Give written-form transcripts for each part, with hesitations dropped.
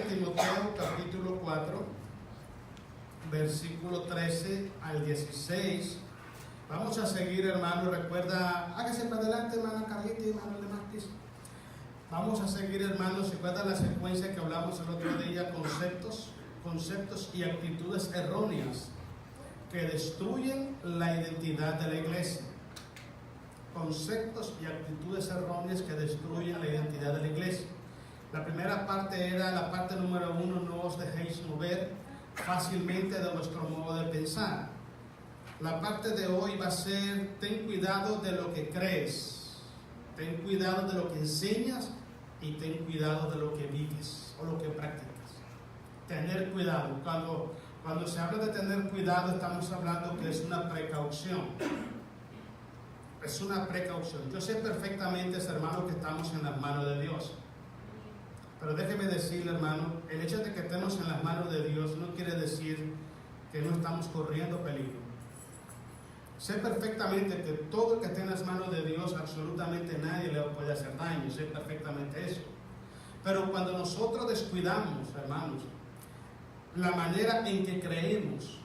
Timoteo capítulo 4, versículo 13 al 16. Vamos a seguir, hermano. Recuerda, hágase para adelante, hermana Carlita y hermano de Martis. Vamos a seguir, hermanos. Recuerda la secuencia que hablamos el otro día: conceptos y actitudes erróneas que destruyen la identidad de la iglesia. Conceptos y actitudes erróneas que destruyen la identidad de la iglesia. La primera parte era la parte número 1: no os dejéis mover fácilmente de vuestro modo de pensar. La parte de hoy va a ser: ten cuidado de lo que crees, ten cuidado de lo que enseñas y ten cuidado de lo que vives o lo que practicas. Tener cuidado. Cuando se habla de tener cuidado, estamos hablando que es una precaución. Es una precaución. Yo sé perfectamente, hermano, que estamos en las manos de Dios. Pero déjeme decirle, hermano, el hecho de que estemos en las manos de Dios no quiere decir que no estamos corriendo peligro. Sé perfectamente que todo el que esté en las manos de Dios, absolutamente nadie le puede hacer daño. Sé perfectamente eso. Pero cuando nosotros descuidamos, hermanos, la manera en que creemos,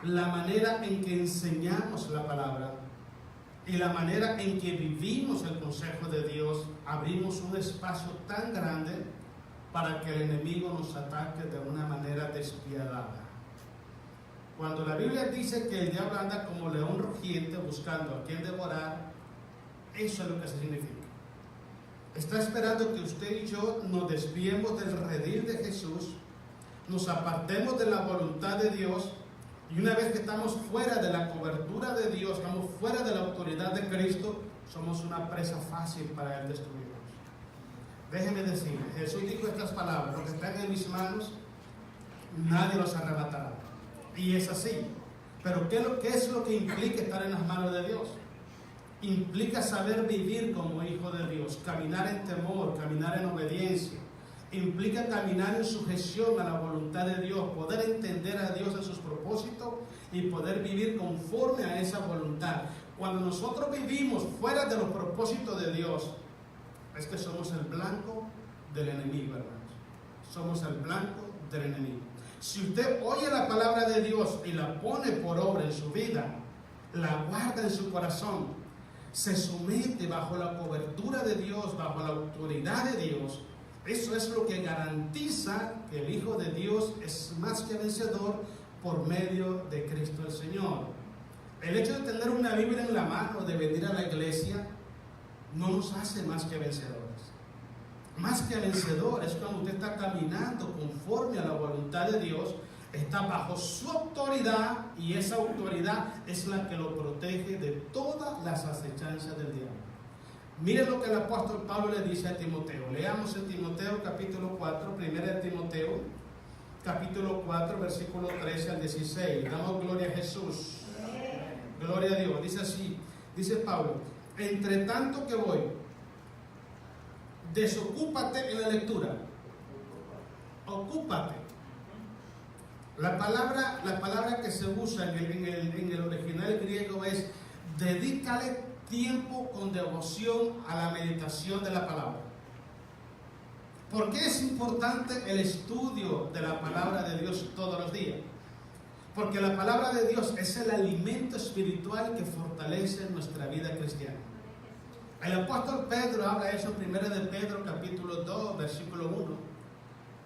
la manera en que enseñamos la palabra y la manera en que vivimos el consejo de Dios, abrimos un espacio tan grande para que el enemigo nos ataque de una manera despiadada. Cuando la Biblia dice que el diablo anda como león rugiente buscando a quien devorar, eso es lo que significa. Está esperando que usted y yo nos desviemos del redil de Jesús, nos apartemos de la voluntad de Dios, y una vez que estamos fuera de la cobertura de Dios, estamos fuera de la autoridad de Cristo, somos una presa fácil para Él destruirnos. Déjeme decirle, Jesús dijo estas palabras: los que están en mis manos, nadie los arrebatará. Y es así. Pero ¿qué es lo que implica estar en las manos de Dios? Implica saber vivir como hijo de Dios, caminar en temor, caminar en obediencia. Implica caminar en sujeción a la voluntad de Dios, poder entender a Dios en sus propósitos y poder vivir conforme a esa voluntad. Cuando nosotros vivimos fuera de los propósitos de Dios, es que somos el blanco del enemigo, hermanos. Somos el blanco del enemigo. Si usted oye la palabra de Dios y la pone por obra en su vida, la guarda en su corazón, se somete bajo la cobertura de Dios, bajo la autoridad de Dios, eso es lo que garantiza que el Hijo de Dios es más que vencedor por medio de Cristo el Señor. El hecho de tener una Biblia en la mano, de venir a la iglesia, no nos hace más que vencedores. Más que vencedores cuando usted está caminando conforme a la voluntad de Dios, está bajo su autoridad, y esa autoridad es la que lo protege de todas las acechanzas del diablo. Miren lo que el apóstol Pablo le dice a Timoteo. Leamos en Timoteo capítulo 4, primera de Timoteo, capítulo 4, versículo 13 al 16. Damos gloria a Jesús. Gloria a Dios. Dice así, dice Pablo: entre tanto que voy, desocúpate en la lectura. Ocúpate. La palabra que se usa en el original griego es: dedícale tiempo con devoción a la meditación de la palabra. ¿Por qué es importante el estudio de la palabra de Dios todos los días? Porque la palabra de Dios es el alimento espiritual que fortalece nuestra vida cristiana. El apóstol Pedro habla eso en 1 de Pedro capítulo 2, versículo 1.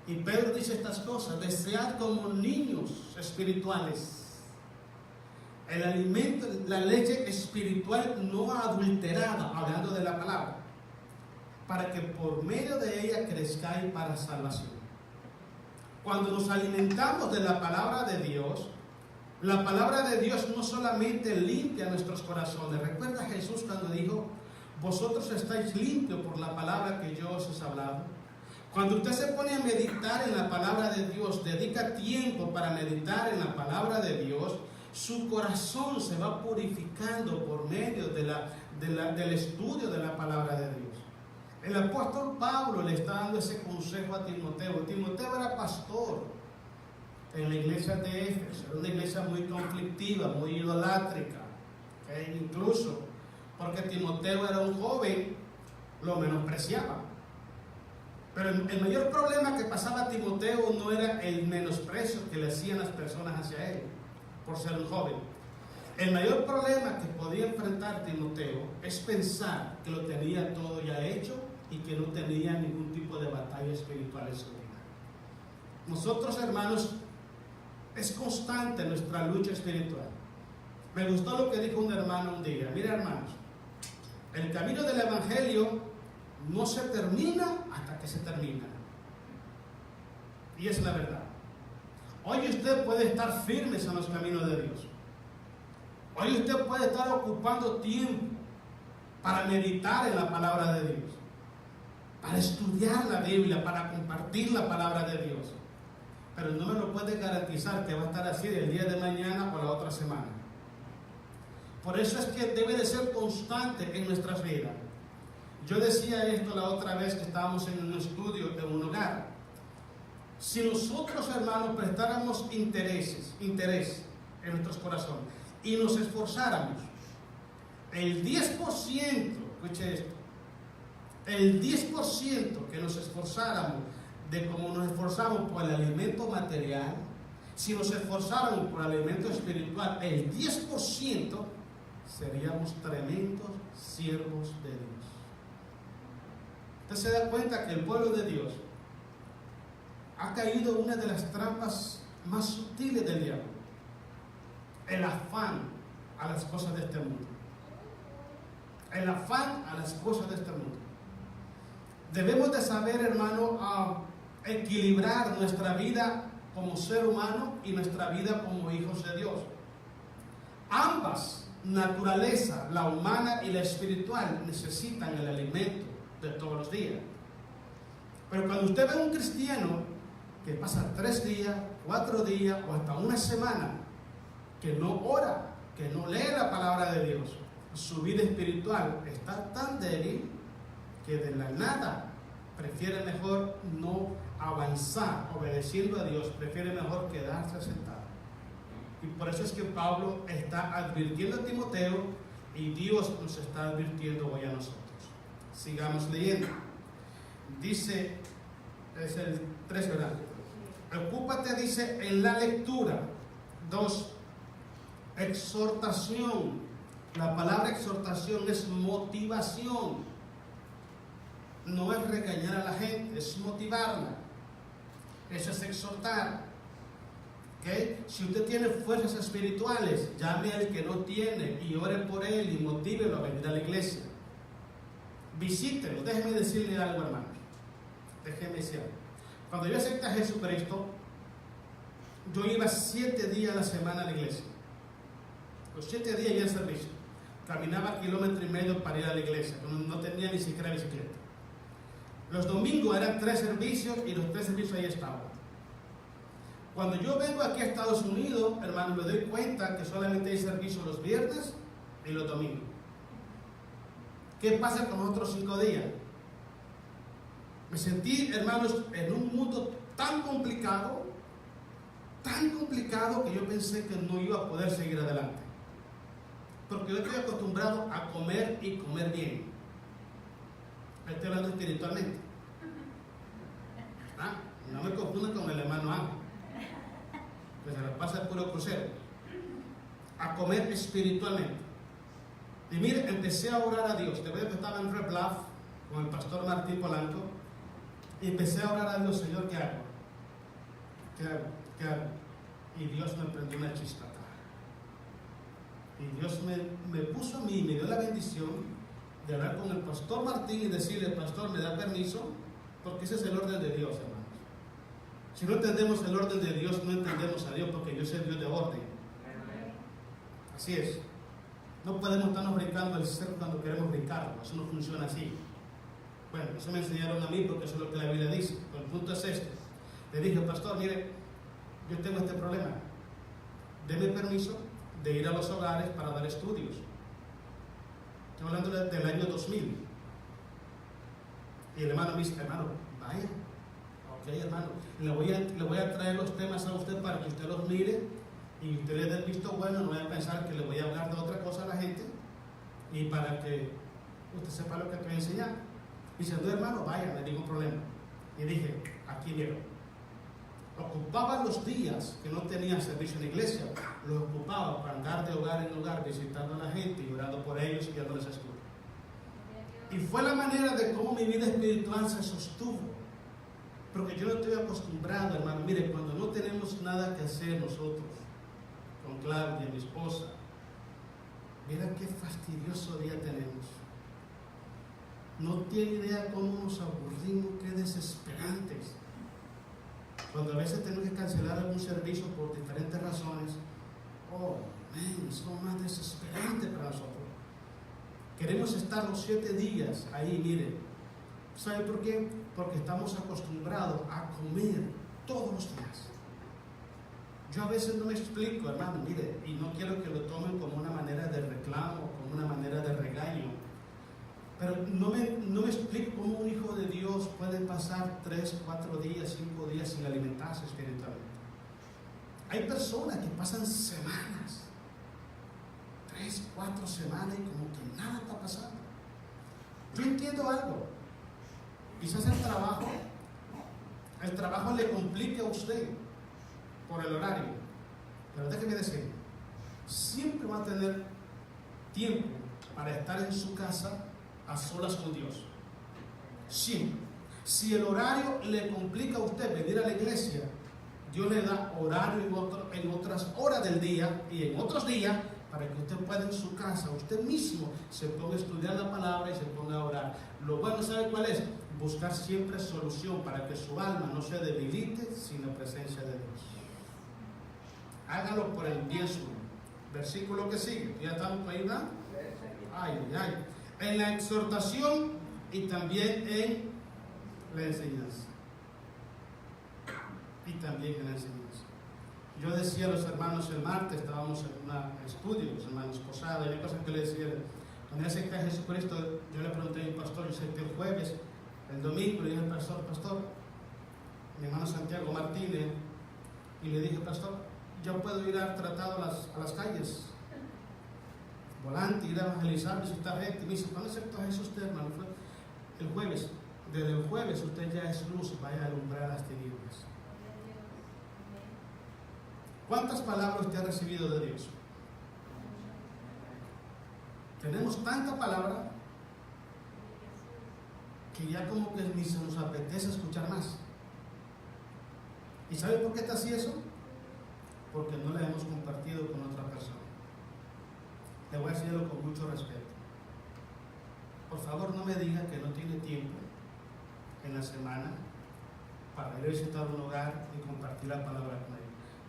Y Pedro dice estas cosas: desead como niños espirituales el alimento, la leche espiritual no adulterada, hablando de la palabra, para que por medio de ella crezcáis para salvación. Cuando nos alimentamos de la palabra de Dios, la palabra de Dios no solamente limpia nuestros corazones. Recuerda Jesús cuando dijo: vosotros estáis limpios por la palabra que yo os he hablado. Cuando usted se pone a meditar en la palabra de Dios, dedica tiempo para meditar en la palabra de Dios, su corazón se va purificando por medio del estudio de la palabra de Dios. El apóstol Pablo le está dando ese consejo a Timoteo. Timoteo era pastor en la iglesia de Éfeso. Era una iglesia muy conflictiva, muy idolátrica. Incluso porque Timoteo era un joven, lo menospreciaba. Pero el mayor problema que pasaba Timoteo no era el menosprecio que le hacían las personas hacia él, por ser un joven. El mayor problema que podía enfrentar Timoteo es pensar que lo tenía todo ya hecho y que no tenía ningún tipo de batalla espiritual en su vida. Nosotros, hermanos, es constante nuestra lucha espiritual. Me gustó lo que dijo un hermano un día. Mira, hermanos, el camino del evangelio no se termina hasta que se termina. Y es la verdad. Hoy usted puede estar firme en los caminos de Dios. Hoy usted puede estar ocupando tiempo para meditar en la palabra de Dios, para estudiar la Biblia, para compartir la palabra de Dios. Pero no me lo puede garantizar que va a estar así el día de mañana o la otra semana. Por eso es que debe de ser constante en nuestras vidas. Yo decía esto la otra vez que estábamos en un estudio de un hogar. Si nosotros, hermanos, prestáramos interés en nuestros corazones y nos esforzáramos, el 10%, escuche esto, el 10% que nos esforzáramos de como nos esforzamos por el alimento material, si nos esforzáramos por el alimento espiritual, el 10% seríamos tremendos siervos de Dios. Usted se da cuenta que el pueblo de Dios ha caído en una de las trampas más sutiles del diablo: el afán a las cosas de este mundo. El afán a las cosas de este mundo. Debemos de saber, hermano, equilibrar nuestra vida como ser humano y nuestra vida como hijos de Dios. Ambas naturaleza, la humana y la espiritual, necesitan el alimento de todos los días. Pero cuando usted ve a un cristiano que pasa 3 días, 4 días o hasta una semana que no ora, que no lee la palabra de Dios, su vida espiritual está tan débil que de la nada prefiere mejor no avanzar obedeciendo a Dios, prefiere mejor quedarse sentado. Y por eso es que Pablo está advirtiendo a Timoteo y Dios nos está advirtiendo hoy a nosotros. Sigamos leyendo. Dice, es el 3, ¿verdad? Ocúpate, dice, en la lectura. 2, exhortación. La palabra exhortación es motivación. No es regañar a la gente, es motivarla. Eso es exhortar. ¿Okay? Si usted tiene fuerzas espirituales, llame al que no tiene y ore por él y motívelo a venir a la iglesia. Visítelo. Déjeme decirle algo, hermanos. Déjeme decir algo. Cuando yo acepté a Jesucristo, yo iba 7 días a la semana a la iglesia. Los 7 días ya en servicio. Caminaba 1,5 kilómetros para ir a la iglesia. No tenía ni siquiera bicicleta. Los domingos eran 3 servicios y los 3 servicios ahí estaban. Cuando yo vengo aquí a Estados Unidos, hermano, me doy cuenta que solamente hay servicio los viernes y los domingos. ¿Qué pasa con los otros 5 días? Me sentí, hermanos, en un mundo tan complicado que yo pensé que no iba a poder seguir adelante. Porque yo estoy acostumbrado a comer y comer bien. Estoy hablando espiritualmente. No me confundan con el hermano Ángel, que se la pasa el puro crucero. A comer espiritualmente. Y mire, empecé a orar a Dios. Te veo que estaba en Red Bluff con el pastor Martín Polanco. Y empecé a orar a Dios: Señor, ¿qué hago? ¿Qué hago? Y Dios me prendió una chispa. Y Dios me puso a mí, me dio la bendición de hablar con el pastor Martín y decirle: pastor, ¿me da permiso? Porque ese es el orden de Dios, hermanos. Si no entendemos el orden de Dios, no entendemos a Dios, porque Dios es Dios de orden. Así es. No podemos estarnos brincando el cerro cuando queremos brincarlo. Eso no funciona así. Bueno, eso me enseñaron a mí porque eso es lo que la Biblia dice. Pero el punto es este. Le dije: pastor, mire, yo tengo este problema. Deme permiso de ir a los hogares para dar estudios. Estoy hablando del año 2000. Y el hermano me dice: hermano, vaya. Ok, hermano, le voy a traer los temas a usted para que usted los mire y usted le dé el visto bueno. No vaya a pensar que le voy a hablar de otra cosa a la gente, y para que usted sepa lo que estoy enseñando. Y dice: no, hermano, vaya, no hay ningún problema. Y dije, aquí vieron. Ocupaba los días que no tenía servicio en la iglesia, los ocupaba para andar de hogar en hogar, visitando a la gente y orando por ellos y dándoles escucha. Y fue la manera de cómo mi vida espiritual se sostuvo. Porque yo no estoy acostumbrado, hermano. Mire, cuando no tenemos nada que hacer nosotros, con Claudia, mi esposa, mira qué fastidioso día tenemos. No tiene idea cómo nos aburrimos, qué desesperantes. Cuando a veces tenemos que cancelar algún servicio por diferentes razones, son más desesperantes para nosotros. Queremos estar los 7 días ahí, mire. ¿Sabe por qué? Porque estamos acostumbrados a comer todos los días. Yo a veces no me explico, hermano, mire, y no quiero que lo tomen como una manera de reclamo, como una manera de regaño, pero no me explico cómo un hijo de Dios puede pasar 3, 4 días, 5 días sin alimentarse espiritualmente. Hay personas que pasan semanas, 3, 4 semanas y como que nada está pasando. Yo entiendo algo. Quizás el trabajo le complique a usted por el horario, pero déjeme decir, siempre va a tener tiempo para estar en su casa a solas con Dios. Siempre. Si el horario le complica a usted venir a la iglesia, Dios le da horario en otras horas del día y en otros días para que usted pueda en su casa, usted mismo se ponga a estudiar la palabra y se ponga a orar. Lo bueno, ¿sabe cuál es? Buscar siempre solución para que su alma no se debilite sin la presencia de Dios. Hágalo por el bien suyo. Versículo que sigue. ¿Ya estamos ahí, ¿verdad? Ay. En la exhortación y también en la enseñanza. Yo decía a los hermanos el martes, estábamos en un estudio, los hermanos Posada, y hay cosas que le decía. Cuando yo acepté a Jesucristo, yo le pregunté a mi pastor, yo acepté el jueves, el domingo, le dije al pastor, mi hermano Santiago Martínez, y le dije, pastor, yo puedo ir a tratado a las calles, volante, ir a evangelizar, visitar gente. Y me dice, ¿cuándo aceptó a Jesús usted, hermano? Fue el jueves. Desde el jueves usted ya es luz, vaya a alumbrar las tinieblas. ¿Cuántas palabras usted ha recibido de Dios? Tenemos tanta palabra que ya como que ni se nos apetece escuchar más. ¿Y sabe por qué está así eso? Porque no la hemos compartido con otra persona. Te voy a decirlo con mucho respeto. Por favor, no me diga que no tiene tiempo en la semana para ir a visitar un hogar y compartir la palabra con él.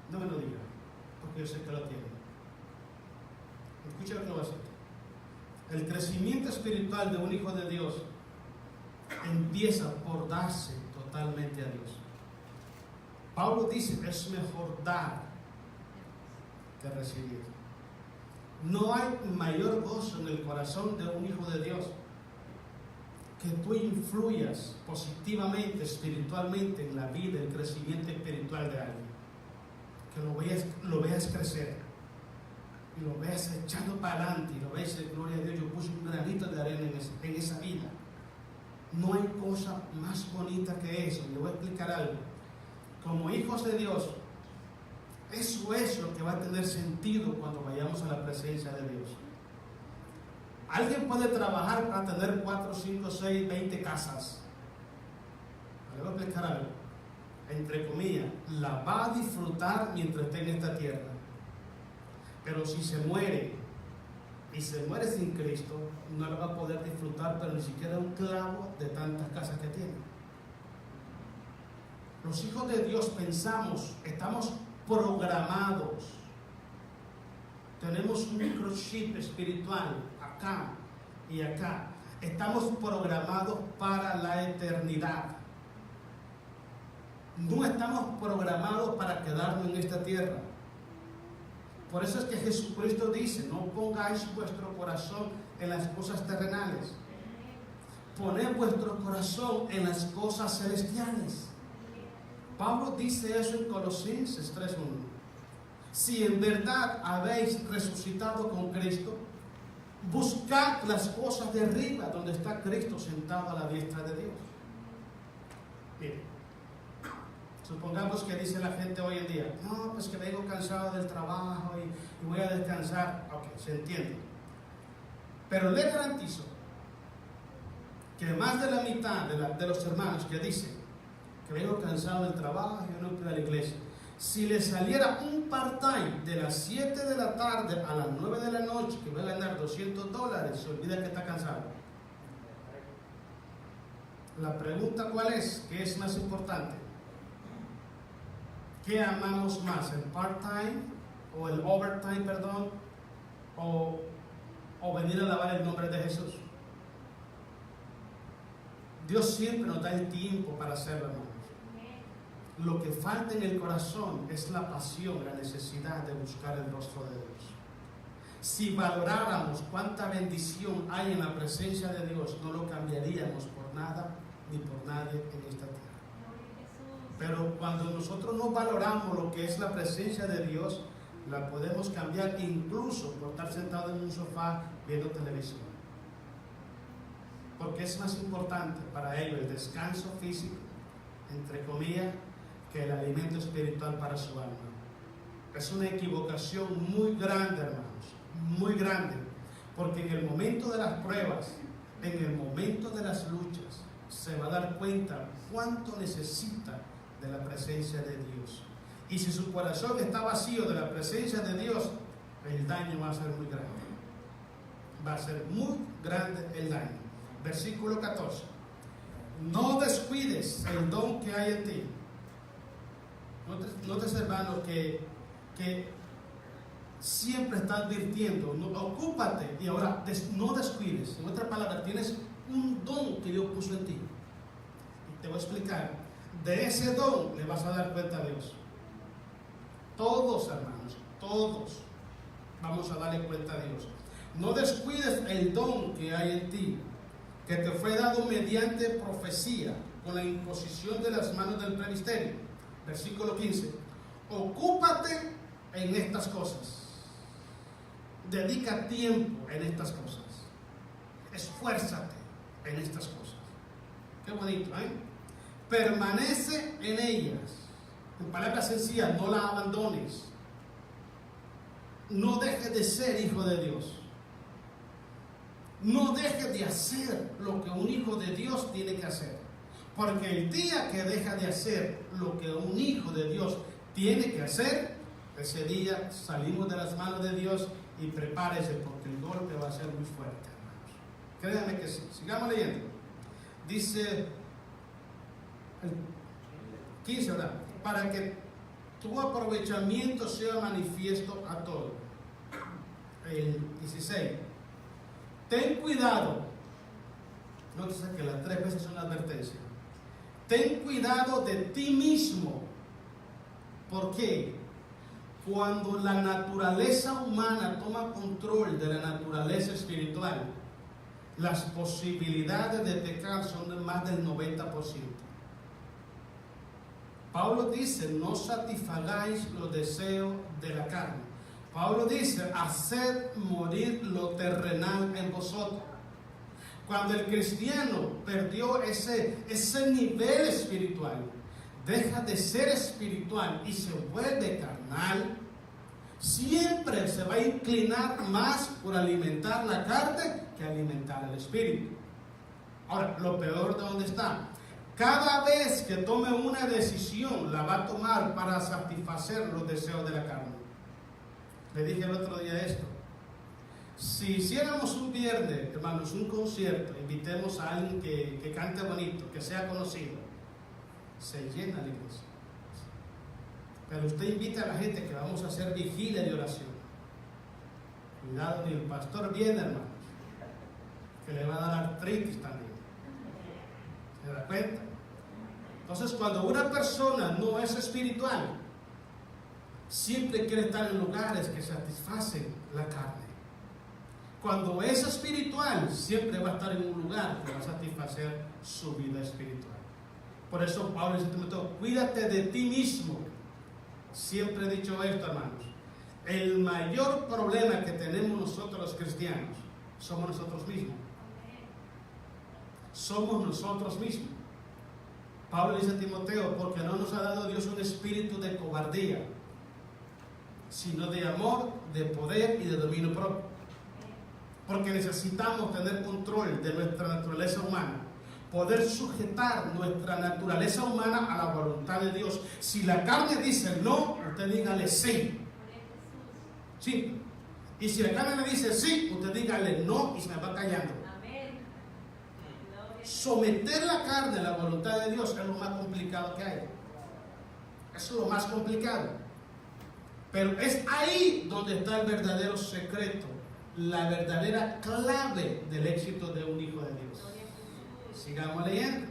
No me lo diga, porque yo sé que lo tiene. Escucha lo que lo voy a decir. El crecimiento espiritual de un hijo de Dios empieza por darse totalmente a Dios. Pablo dice, es mejor dar que recibir. No hay mayor gozo en el corazón de un hijo de Dios que tú influyas positivamente, espiritualmente en la vida, el crecimiento espiritual de alguien. Que lo veas crecer y lo veas echando para adelante y lo veas, gloria a Dios, yo puse un granito de arena en esa vida. No hay cosa más bonita que eso. Le voy a explicar algo. Como hijos de Dios, eso es lo que va a tener sentido cuando vayamos a la presencia de Dios. Alguien puede trabajar para tener 4, 5, 6, 20 casas. Le voy a explicar algo. Entre comillas, la va a disfrutar mientras esté en esta tierra. Pero si se muere y se muere sin Cristo, no la va a poder disfrutar, pero ni siquiera un clavo de tantas casas que tiene. Los hijos de Dios pensamos, estamos programados. Tenemos un microchip espiritual acá y acá. Estamos programados para la eternidad. No estamos programados para quedarnos en esta tierra. Por eso es que Jesucristo dice, no pongáis vuestro corazón en las cosas terrenales. Poned vuestro corazón en las cosas celestiales. Pablo dice eso en Colosenses 3:1. Si en verdad habéis resucitado con Cristo, buscad las cosas de arriba, donde está Cristo sentado a la diestra de Dios. Mire, supongamos que dice la gente hoy en día, no, pues que vengo cansado del trabajo y voy a descansar. Ok, se entiende. Pero le garantizo que más de la mitad de los hermanos que dicen que vengo cansado del trabajo y no puedo ir a la iglesia, si le saliera un part-time de las 7 de la tarde a las 9 de la noche que va a ganar $200, se olvida que está cansado. La pregunta ¿cuál es? ¿Qué es más importante? ¿Qué amamos más? ¿El part-time o el overtime, perdón? ¿O venir a alabar el nombre de Jesús? Dios siempre nos da el tiempo para hacerlo, hermanos. Lo que falta en el corazón es la pasión, la necesidad de buscar el rostro de Dios. Si valoráramos cuánta bendición hay en la presencia de Dios, no lo cambiaríamos por nada ni por nadie en esta tierra. Pero cuando nosotros no valoramos lo que es la presencia de Dios, la podemos cambiar incluso por estar sentado en un sofá viendo televisión. Porque es más importante para ellos el descanso físico, entre comillas, que el alimento espiritual para su alma. Es una equivocación muy grande, hermanos, muy grande, porque en el momento de las pruebas, en el momento de las luchas, se va a dar cuenta cuánto necesita de la presencia de Dios. Y si su corazón está vacío de la presencia de Dios, el daño va a ser muy grande. Va a ser muy grande el daño. Versículo 14. No descuides el don que hay en ti. Notes, hermano, que siempre está advirtiendo, no, ocúpate y ahora no descuides. En otras palabras, tienes un don que Dios puso en ti. Y te voy a explicar. De ese don le vas a dar cuenta a Dios. Todos, hermanos, todos vamos a darle cuenta a Dios. No descuides el don que hay en ti, que te fue dado mediante profecía, con la imposición de las manos del presbiterio. Versículo 15. Ocúpate en estas cosas. Dedica tiempo en estas cosas. Esfuérzate en estas cosas. Qué bonito, ¿eh? Permanece en ellas. En palabras sencillas, no las abandones. No dejes de ser hijo de Dios. No dejes de hacer lo que un hijo de Dios tiene que hacer. Porque el día que deja de hacer lo que un hijo de Dios tiene que hacer, ese día salimos de las manos de Dios y prepárese porque el golpe va a ser muy fuerte, hermanos. Créanme que sí. Sigamos leyendo. Dice el 15, ¿verdad? Para que tu aprovechamiento sea manifiesto a todos. El 16. Ten cuidado. Nótese que las 3 veces son una advertencia. Ten cuidado de ti mismo. ¿Por qué? Cuando la naturaleza humana toma control de la naturaleza espiritual, las posibilidades de pecar son de más del 90%. Pablo dice, no satisfagáis los deseos de la carne. Pablo dice, haced morir lo terrenal en vosotros. Cuando el cristiano perdió ese nivel espiritual, deja de ser espiritual y se vuelve carnal, siempre se va a inclinar más por alimentar la carne que alimentar el espíritu. Ahora, lo peor de dónde está. Cada vez que tome una decisión, la va a tomar para satisfacer los deseos de la carne. Le dije el otro día esto. Si hiciéramos un viernes, hermanos, un concierto, invitemos a alguien que cante bonito, que sea conocido, se llena la iglesia. Pero usted invita a la gente que vamos a hacer vigilia de oración. Cuidado, ni el pastor viene, hermanos, que le va a dar artritis también. ¿Se da cuenta? Entonces, cuando una persona no es espiritual, siempre quiere estar en lugares que satisfacen la carne. Cuando es espiritual, siempre va a estar en un lugar que va a satisfacer su vida espiritual. Por eso Pablo dice, cuídate de ti mismo. Siempre he dicho esto, hermanos. El mayor problema que tenemos nosotros los cristianos somos nosotros mismos. Somos nosotros mismos. Pablo dice a Timoteo, porque no nos ha dado Dios un espíritu de cobardía, sino de amor, de poder y de dominio propio. Porque necesitamos tener control de nuestra naturaleza humana, poder sujetar nuestra naturaleza humana a la voluntad de Dios. Si la carne dice no, usted dígale sí. Sí. Y si la carne le dice sí, usted dígale no y se me va callando. Someter la carne a la voluntad de Dios es lo más complicado que hay. Eso es lo más complicado. Pero es ahí donde está el verdadero secreto, la verdadera clave del éxito de un hijo de Dios. Sigamos leyendo.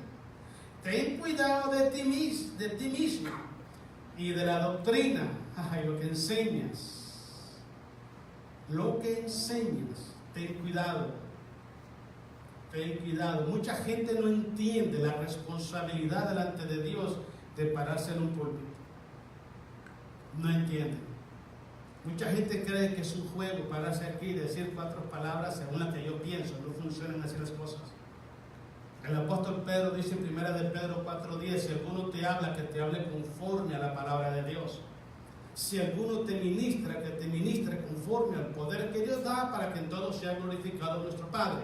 Ten cuidado de ti mismo y de la doctrina, lo que enseñas. Lo que enseñas, ten cuidado. Ten cuidado. Mucha gente no entiende la responsabilidad delante de Dios de pararse en un púlpito. No entiende. Mucha gente cree que es un juego pararse aquí y decir 4 palabras según las que yo pienso. No funcionan así las cosas. El apóstol Pedro dice en 1 de Pedro 4:10, si alguno te habla, que te hable conforme a la palabra de Dios. Si alguno te ministra, que te ministre conforme al poder que Dios da, para que en todo sea glorificado nuestro Padre.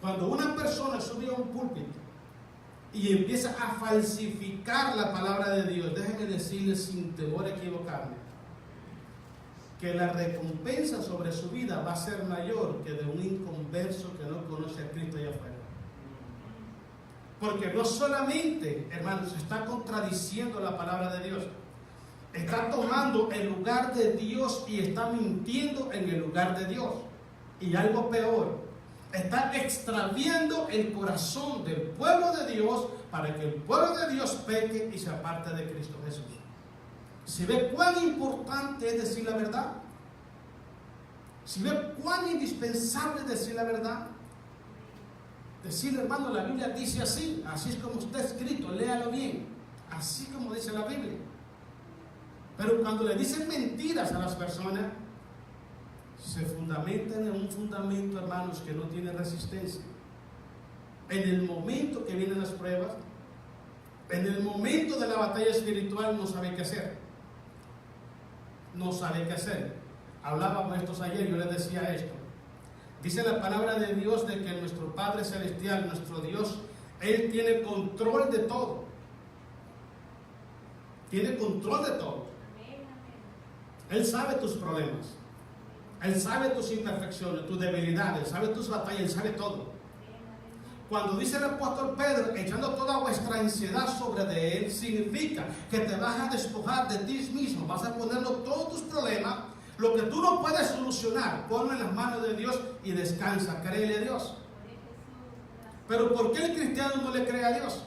Cuando una persona sube a un púlpito y empieza a falsificar la palabra de Dios, déjenme decirles sin temor a equivocarme, que la recompensa sobre su vida va a ser mayor que de un inconverso que no conoce a Cristo allá afuera. Porque no solamente, hermanos, está contradiciendo la palabra de Dios, está tomando el lugar de Dios y está mintiendo en el lugar de Dios. Y algo peor, está extraviando el corazón del pueblo de Dios para que el pueblo de Dios peque y se aparte de Cristo Jesús. ¿Si ve cuán importante es decir la verdad? ¿Si ve cuán indispensable es decir la verdad? Decir, hermano, la Biblia dice así, así es como está escrito, léalo bien, así como dice la Biblia. Pero cuando le dicen mentiras a las personas, se fundamentan en un fundamento, hermanos, que no tiene resistencia. En el momento que vienen las pruebas, en el momento de la batalla espiritual, no sabe qué hacer. No sabe qué hacer. Hablábamos estos ayer, yo les decía esto. Dice la palabra de Dios de que nuestro Padre Celestial, nuestro Dios, Él tiene control de todo. Tiene control de todo. Él sabe tus problemas. Él sabe tus imperfecciones, tus debilidades, sabe tus batallas, Él sabe todo. Cuando dice el apóstol Pedro, echando toda vuestra ansiedad sobre de Él, significa que te vas a despojar de ti mismo, vas a ponerlo todos tus problemas, lo que tú no puedes solucionar, ponlo en las manos de Dios y descansa, créele a Dios. Pero ¿por qué el cristiano no le cree a Dios?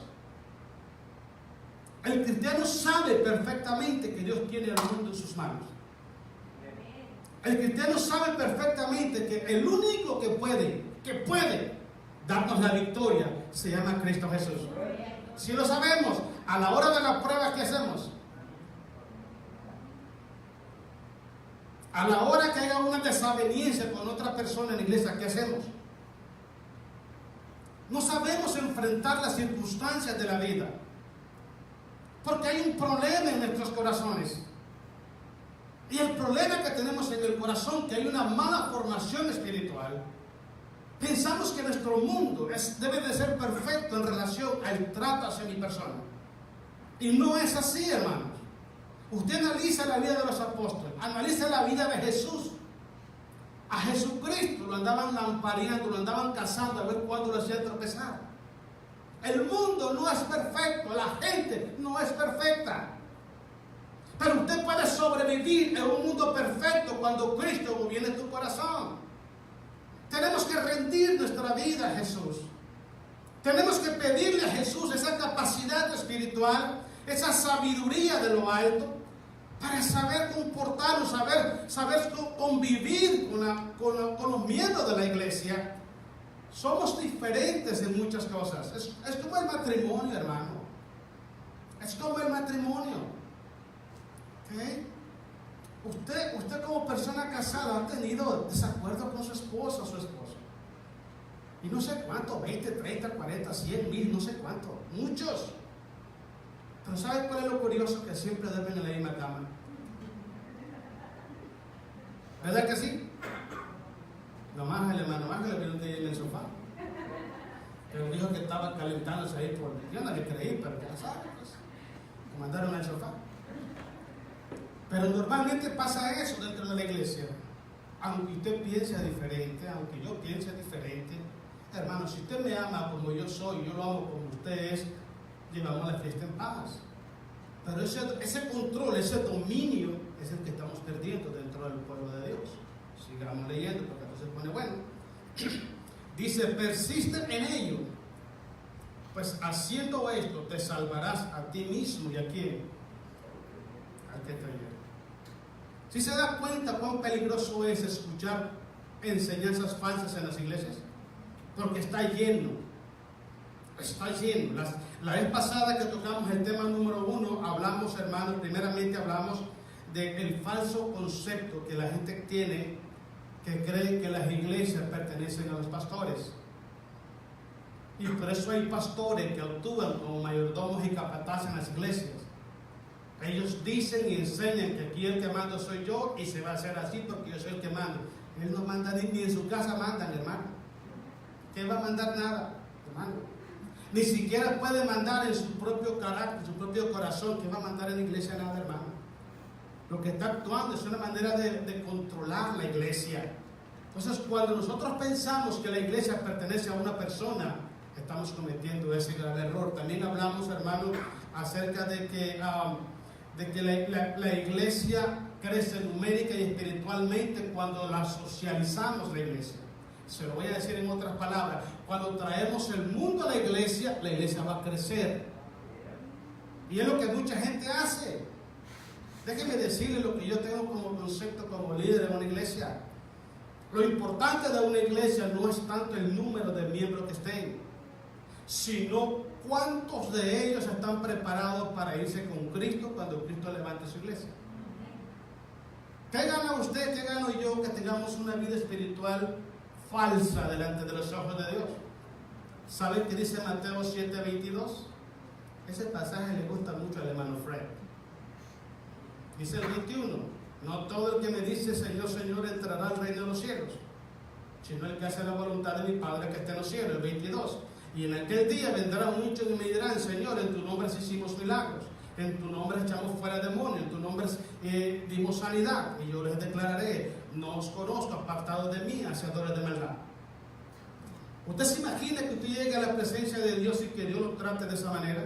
El cristiano sabe perfectamente que Dios tiene el mundo en sus manos. El cristiano sabe perfectamente que el único que puede darnos la victoria se llama Cristo Jesús. Si lo sabemos, a la hora de la prueba, ¿qué hacemos? A la hora que haya una desaveniencia con otra persona en la iglesia, ¿qué hacemos? No sabemos enfrentar las circunstancias de la vida, porque hay un problema en nuestros corazones. Y el problema que tenemos en el corazón, que hay una mala formación espiritual. Pensamos que nuestro mundo debe de ser perfecto en relación al trato hacia mi persona. Y no es así, hermanos. Usted analiza la vida de los apóstoles, analiza la vida de Jesús. A Jesucristo lo andaban lampareando, lo andaban cazando a ver cuándo lo hacían tropezar. El mundo no es perfecto, la gente no es perfecta. Pero usted puede sobrevivir en un mundo perfecto cuando Cristo gobierne tu corazón. Tenemos que rendir nuestra vida a Jesús. Tenemos que pedirle a Jesús esa capacidad espiritual, esa sabiduría de lo alto, para saber comportarnos, saber convivir con los miembros de la iglesia. Somos diferentes en muchas cosas. Es como el matrimonio, hermano. Es como el matrimonio. ¿Okay? Usted como persona casada ha tenido desacuerdo con su esposa o su esposo. Y no sé cuánto, 20, 30, 40, 100, 1000, no sé cuánto, muchos. Pero ¿sabe cuál es lo curioso? Que siempre duermen en la misma cama. ¿Verdad que sí? Nomás el hermano Ángel vino de en el sofá. Pero dijo que estaba calentándose ahí por... Yo no le creí, pero ya sabes, pues, lo mandaron al sofá. Pero normalmente pasa eso dentro de la iglesia. Aunque usted piense diferente, aunque yo piense diferente, hermano, si usted me ama como yo soy, yo lo amo como usted es, llevamos la fiesta en paz. Pero ese control, ese dominio es el que estamos perdiendo dentro del pueblo de Dios. Sigamos leyendo porque entonces se pone bueno. Dice, persiste en ello, pues haciendo esto te salvarás a ti mismo y a quién, al que te oyó. Si se da cuenta cuán peligroso es escuchar enseñanzas falsas en las iglesias, porque está lleno. La vez pasada que tocamos el tema número 1, hablamos, hermanos, primeramente hablamos del falso concepto que la gente tiene, que cree que las iglesias pertenecen a los pastores. Y por eso hay pastores que actúan como mayordomos y capataces en las iglesias. Ellos dicen y enseñan que aquí el que mando soy yo y se va a hacer así porque yo soy el que mando. Él no manda ni en su casa mandan, hermano. ¿Qué va a mandar? Nada, hermano. Ni siquiera puede mandar en su propio carácter, en su propio corazón. ¿Qué va a mandar en la iglesia? Nada, hermano. Lo que está actuando es una manera de controlar la iglesia. Entonces, cuando nosotros pensamos que la iglesia pertenece a una persona, estamos cometiendo ese grave error. También hablamos, hermano, acerca de que la iglesia crece numérica y espiritualmente cuando la socializamos la iglesia. Se lo voy a decir en otras palabras. Cuando traemos el mundo a la iglesia va a crecer. Y es lo que mucha gente hace. Déjenme decirle lo que yo tengo como concepto como líder de una iglesia. Lo importante de una iglesia no es tanto el número de miembros que estén, sino cuántos de ellos están preparados para irse con Cristo cuando Cristo levante su iglesia. ¿Qué gana usted, qué gano yo que tengamos una vida espiritual falsa delante de los ojos de Dios? ¿Saben qué dice Mateo 7:22? Ese pasaje le gusta mucho al hermano Fred. Dice el 21, no todo el que me dice Señor, Señor entrará al reino de los cielos, sino el que hace la voluntad de mi Padre que está en los cielos. El 22, y en aquel día vendrán muchos y me dirán, Señor, en tu nombre hicimos milagros, en tu nombre echamos fuera demonios, en tu nombre dimos sanidad, y yo les declararé, no os conozco, apartados de mí, hacedores de maldad. ¿Usted se imagina que usted llegue a la presencia de Dios y que Dios lo trate de esa manera?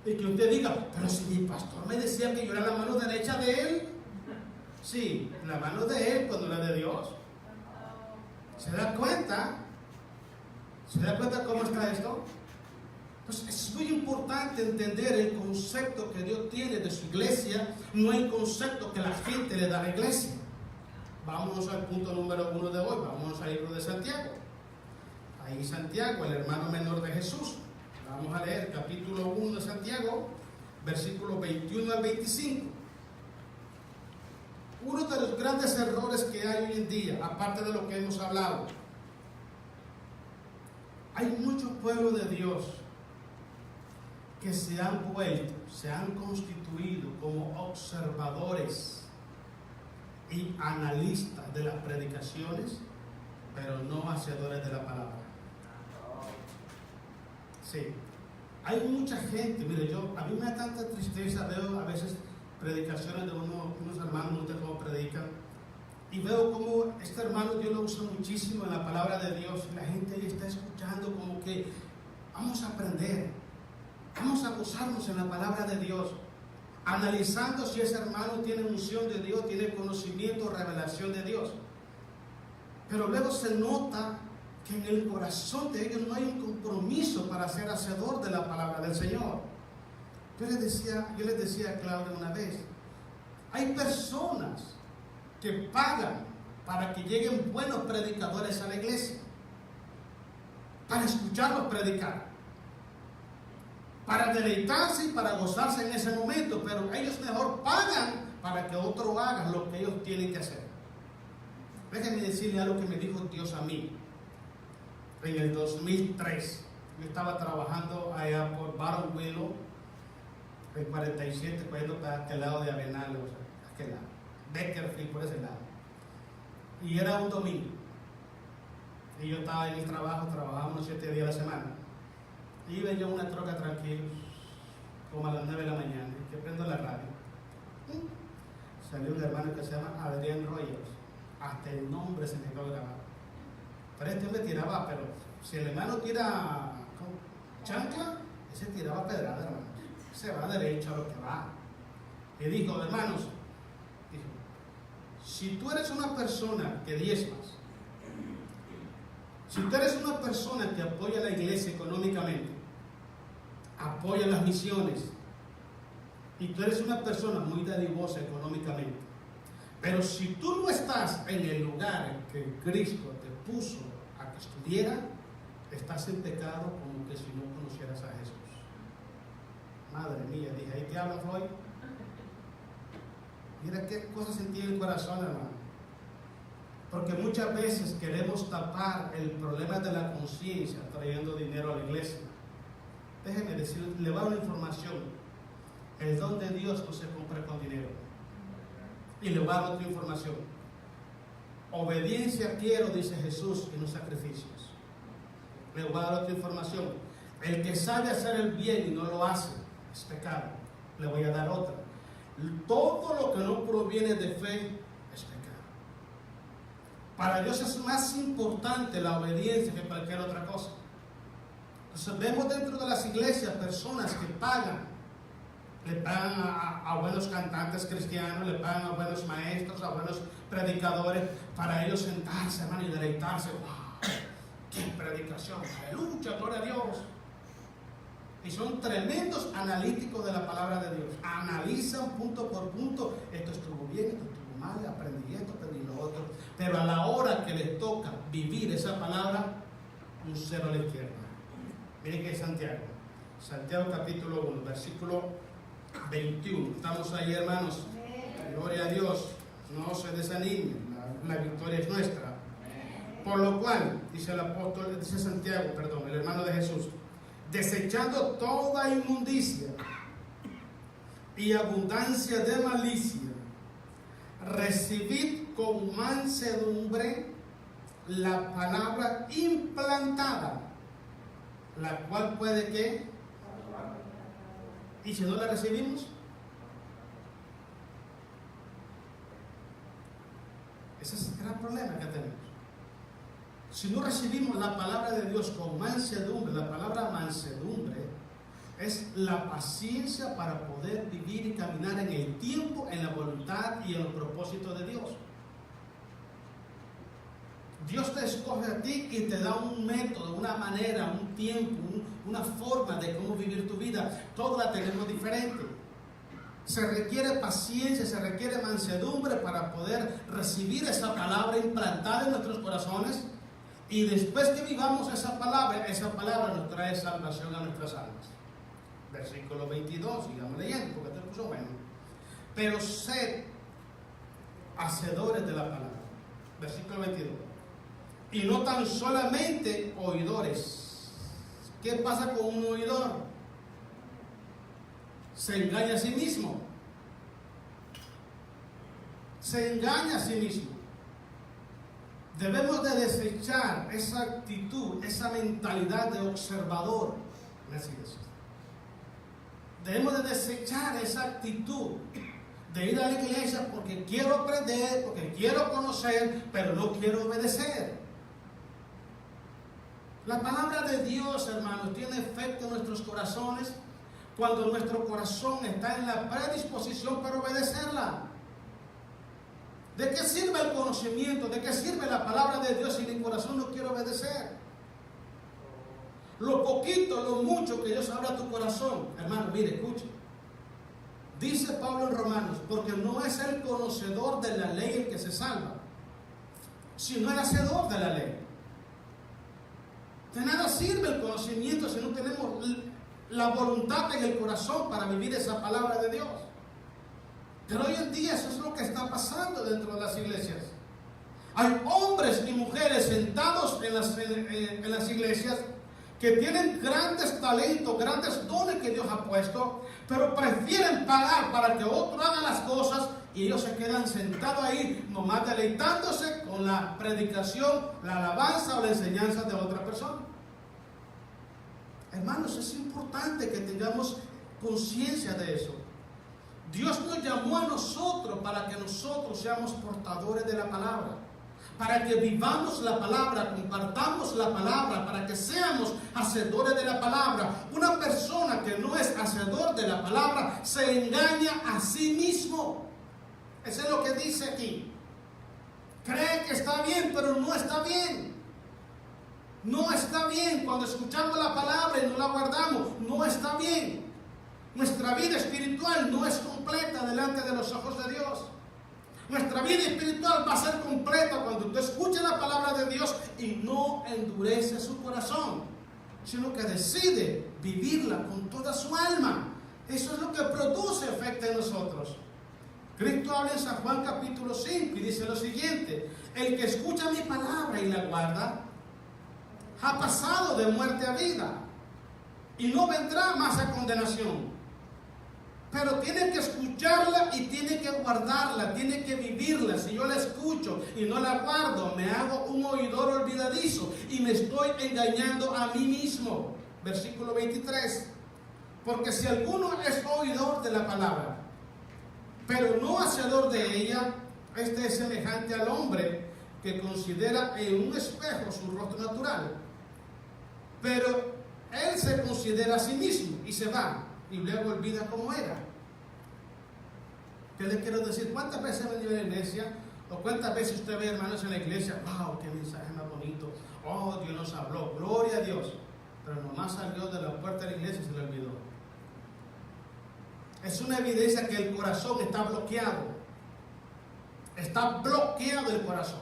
Y que usted diga, pero si mi pastor me decía que yo era la mano derecha de él. Sí, la mano de él cuando era de Dios. ¿Se da cuenta? ¿Se da cuenta cómo está esto? Entonces es muy importante entender el concepto que Dios tiene de su iglesia, no el concepto que la gente le da a la iglesia. Vámonos al punto número 1 de hoy, vámonos al libro de Santiago. Ahí Santiago, el hermano menor de Jesús. Vamos a leer capítulo 1 de Santiago, versículos 21 al 25. Uno de los grandes errores que hay hoy en día, aparte de lo que hemos hablado, hay muchos pueblos de Dios que se han vuelto, se han constituido como observadores y analistas de las predicaciones, pero no hacedores de la palabra. Sí, hay mucha gente, mire, a mí me da tanta tristeza, veo a veces predicaciones de unos hermanos, no sé cómo predican, y veo como este hermano Dios lo usa muchísimo en la palabra de Dios, y la gente ahí está escuchando como que vamos a aprender, vamos a gozarnos en la palabra de Dios, analizando si ese hermano tiene unción de Dios, tiene conocimiento, revelación de Dios, pero luego se nota que en el corazón de ellos no hay un compromiso para ser hacedor de la palabra del Señor. Yo les decía a Claudia una vez, hay personas que pagan para que lleguen buenos predicadores a la iglesia, para escucharlos predicar, para deleitarse y para gozarse en ese momento, pero ellos mejor pagan para que otro haga lo que ellos tienen que hacer. Déjenme decirle algo que me dijo Dios a mí. en el 2003. Yo estaba trabajando allá por Barron Willow, en 47, cogiendo para aquel lado de Arenal, o sea, aquel lado, Beckerfield, por ese lado. Y era un domingo. Y yo estaba en el trabajo, trabajaba unos 7 días a la semana. Y iba yo en una troca tranquilo, como a las 9 de la mañana, que prendo la radio. Salió un hermano que se llama Adrián Rogers. Hasta el nombre se me quedó grabado. Pero este hombre tiraba, pero si el hermano tira chancla, ese tiraba pedrada, hermano. Se va derecho a lo que va. Y dijo, hermanos, dijo, si tú eres una persona que diezmas, si tú eres una persona que apoya a la iglesia económicamente, apoya las misiones, y tú eres una persona muy dadivosa económicamente, pero si tú no estás en el lugar en que Cristo te puso a que estuviera, estás en pecado como que si no conocieras a Jesús. Madre mía, dije, ahí te habla Floyd. Mira qué cosa sentí en el corazón, hermano. Porque muchas veces queremos tapar el problema de la conciencia trayendo dinero a la iglesia. Déjeme decir, le voy a dar una información. El don de Dios no se compra con dinero. Y le voy a dar otra información. Obediencia quiero, dice Jesús, y no sacrificios. Le voy a dar otra información. El que sabe hacer el bien y no lo hace, es pecado. Le voy a dar otra. Todo lo que no proviene de fe es pecado. Para Dios es más importante la obediencia que cualquier otra cosa. Entonces vemos dentro de las iglesias personas que le pagan a buenos cantantes cristianos, le pagan a buenos maestros, a buenos predicadores, para ellos sentarse, hermano, y deleitarse. ¡Wow! ¡Qué predicación! ¡Aleluya! ¡Gloria a Dios! Y son tremendos analíticos de la palabra de Dios. Analizan punto por punto. Esto estuvo bien, esto estuvo mal, aprendí esto, aprendí lo otro. Pero a la hora que les toca vivir esa palabra, un cero a la izquierda. Miren que es Santiago. Santiago capítulo 1, versículo 21. Estamos ahí, hermanos. Gloria a Dios. No se desanimen. La victoria es nuestra. Por lo cual, dice el apóstol, dice Santiago, perdón, el hermano de Jesús, desechando toda inmundicia y abundancia de malicia, recibid con mansedumbre la palabra implantada, la cual puede que, y si no la recibimos, ese es el gran problema que tenemos. Si no recibimos la palabra de Dios con mansedumbre, la palabra mansedumbre es la paciencia para poder vivir y caminar en el tiempo, en la voluntad y en los propósitos de Dios. Dios te escoge a ti y te da un método, una manera, un tiempo, una forma de cómo vivir tu vida. Todos la tenemos diferente. Se requiere paciencia, se requiere mansedumbre para poder recibir esa palabra implantada en nuestros corazones. Y después que vivamos esa palabra nos trae salvación a nuestras almas. Versículo 22, sigamos leyendo porque te puso bueno. Pero sed hacedores de la palabra. Versículo 22. Y no tan solamente oidores. ¿Qué pasa con un oidor? Se engaña a sí mismo. Se engaña a sí mismo. Debemos de desechar esa actitud, esa mentalidad de observador. Debemos de desechar esa actitud de ir a la iglesia porque quiero aprender, porque quiero conocer, pero no quiero obedecer. La palabra de Dios, hermanos, tiene efecto en nuestros corazones cuando nuestro corazón está en la predisposición para obedecerla. ¿De qué sirve el conocimiento? ¿De qué sirve la palabra de Dios si mi corazón no quiere obedecer? Lo poquito, lo mucho que Dios habla a tu corazón, hermano, mire, escuche. Dice Pablo en Romanos, porque no es el conocedor de la ley el que se salva, sino el hacedor de la ley. De nada sirve el conocimiento si no tenemos la voluntad en el corazón para vivir esa palabra de Dios. Pero hoy en día eso es lo que está pasando dentro de las iglesias. Hay hombres y mujeres sentados en las iglesias que tienen grandes talentos, grandes dones que Dios ha puesto, pero prefieren pagar para que otro haga las cosas y ellos se quedan sentados ahí, nomás deleitándose con la predicación, la alabanza o la enseñanza de otra persona. Hermanos, es importante que tengamos conciencia de eso. Dios nos llamó a nosotros para que nosotros seamos portadores de la palabra, para que vivamos la palabra, compartamos la palabra, para que seamos hacedores de la palabra. Una persona que no es hacedor de la palabra se engaña a sí mismo. Eso es lo que dice aquí. Cree que está bien, pero no está bien. No está bien. Cuando escuchamos la palabra y no la guardamos, no está bien. Nuestra vida espiritual no es completa delante de los ojos de Dios. Nuestra vida espiritual va a ser completa cuando usted escuche la palabra de Dios y no endurece su corazón, sino que decide vivirla con toda su alma. Eso es lo que produce efecto en nosotros. Cristo habla en San Juan capítulo 5 y dice lo siguiente: el que escucha mi palabra y la guarda, ha pasado de muerte a vida y no vendrá más a condenación. Pero tiene que escucharla y tiene que guardarla, tiene que vivirla. Si yo la escucho y no la guardo, me hago un oidor olvidadizo y me estoy engañando a mí mismo. Versículo 23. Porque si alguno es oidor de la palabra, pero no hacedor de ella, este es semejante al hombre que considera en un espejo su rostro natural. Pero él se considera a sí mismo y se va y luego olvida cómo era. ¿Qué le quiero decir? ¿Cuántas veces he venido a la iglesia? ¿O cuántas veces usted ve hermanos en la iglesia? ¡Wow! ¡Qué mensaje más bonito! ¡Oh, Dios nos habló! ¡Gloria a Dios! Pero nomás salió de la puerta de la iglesia y se le olvidó. Es una evidencia que el corazón está bloqueado. Está bloqueado el corazón.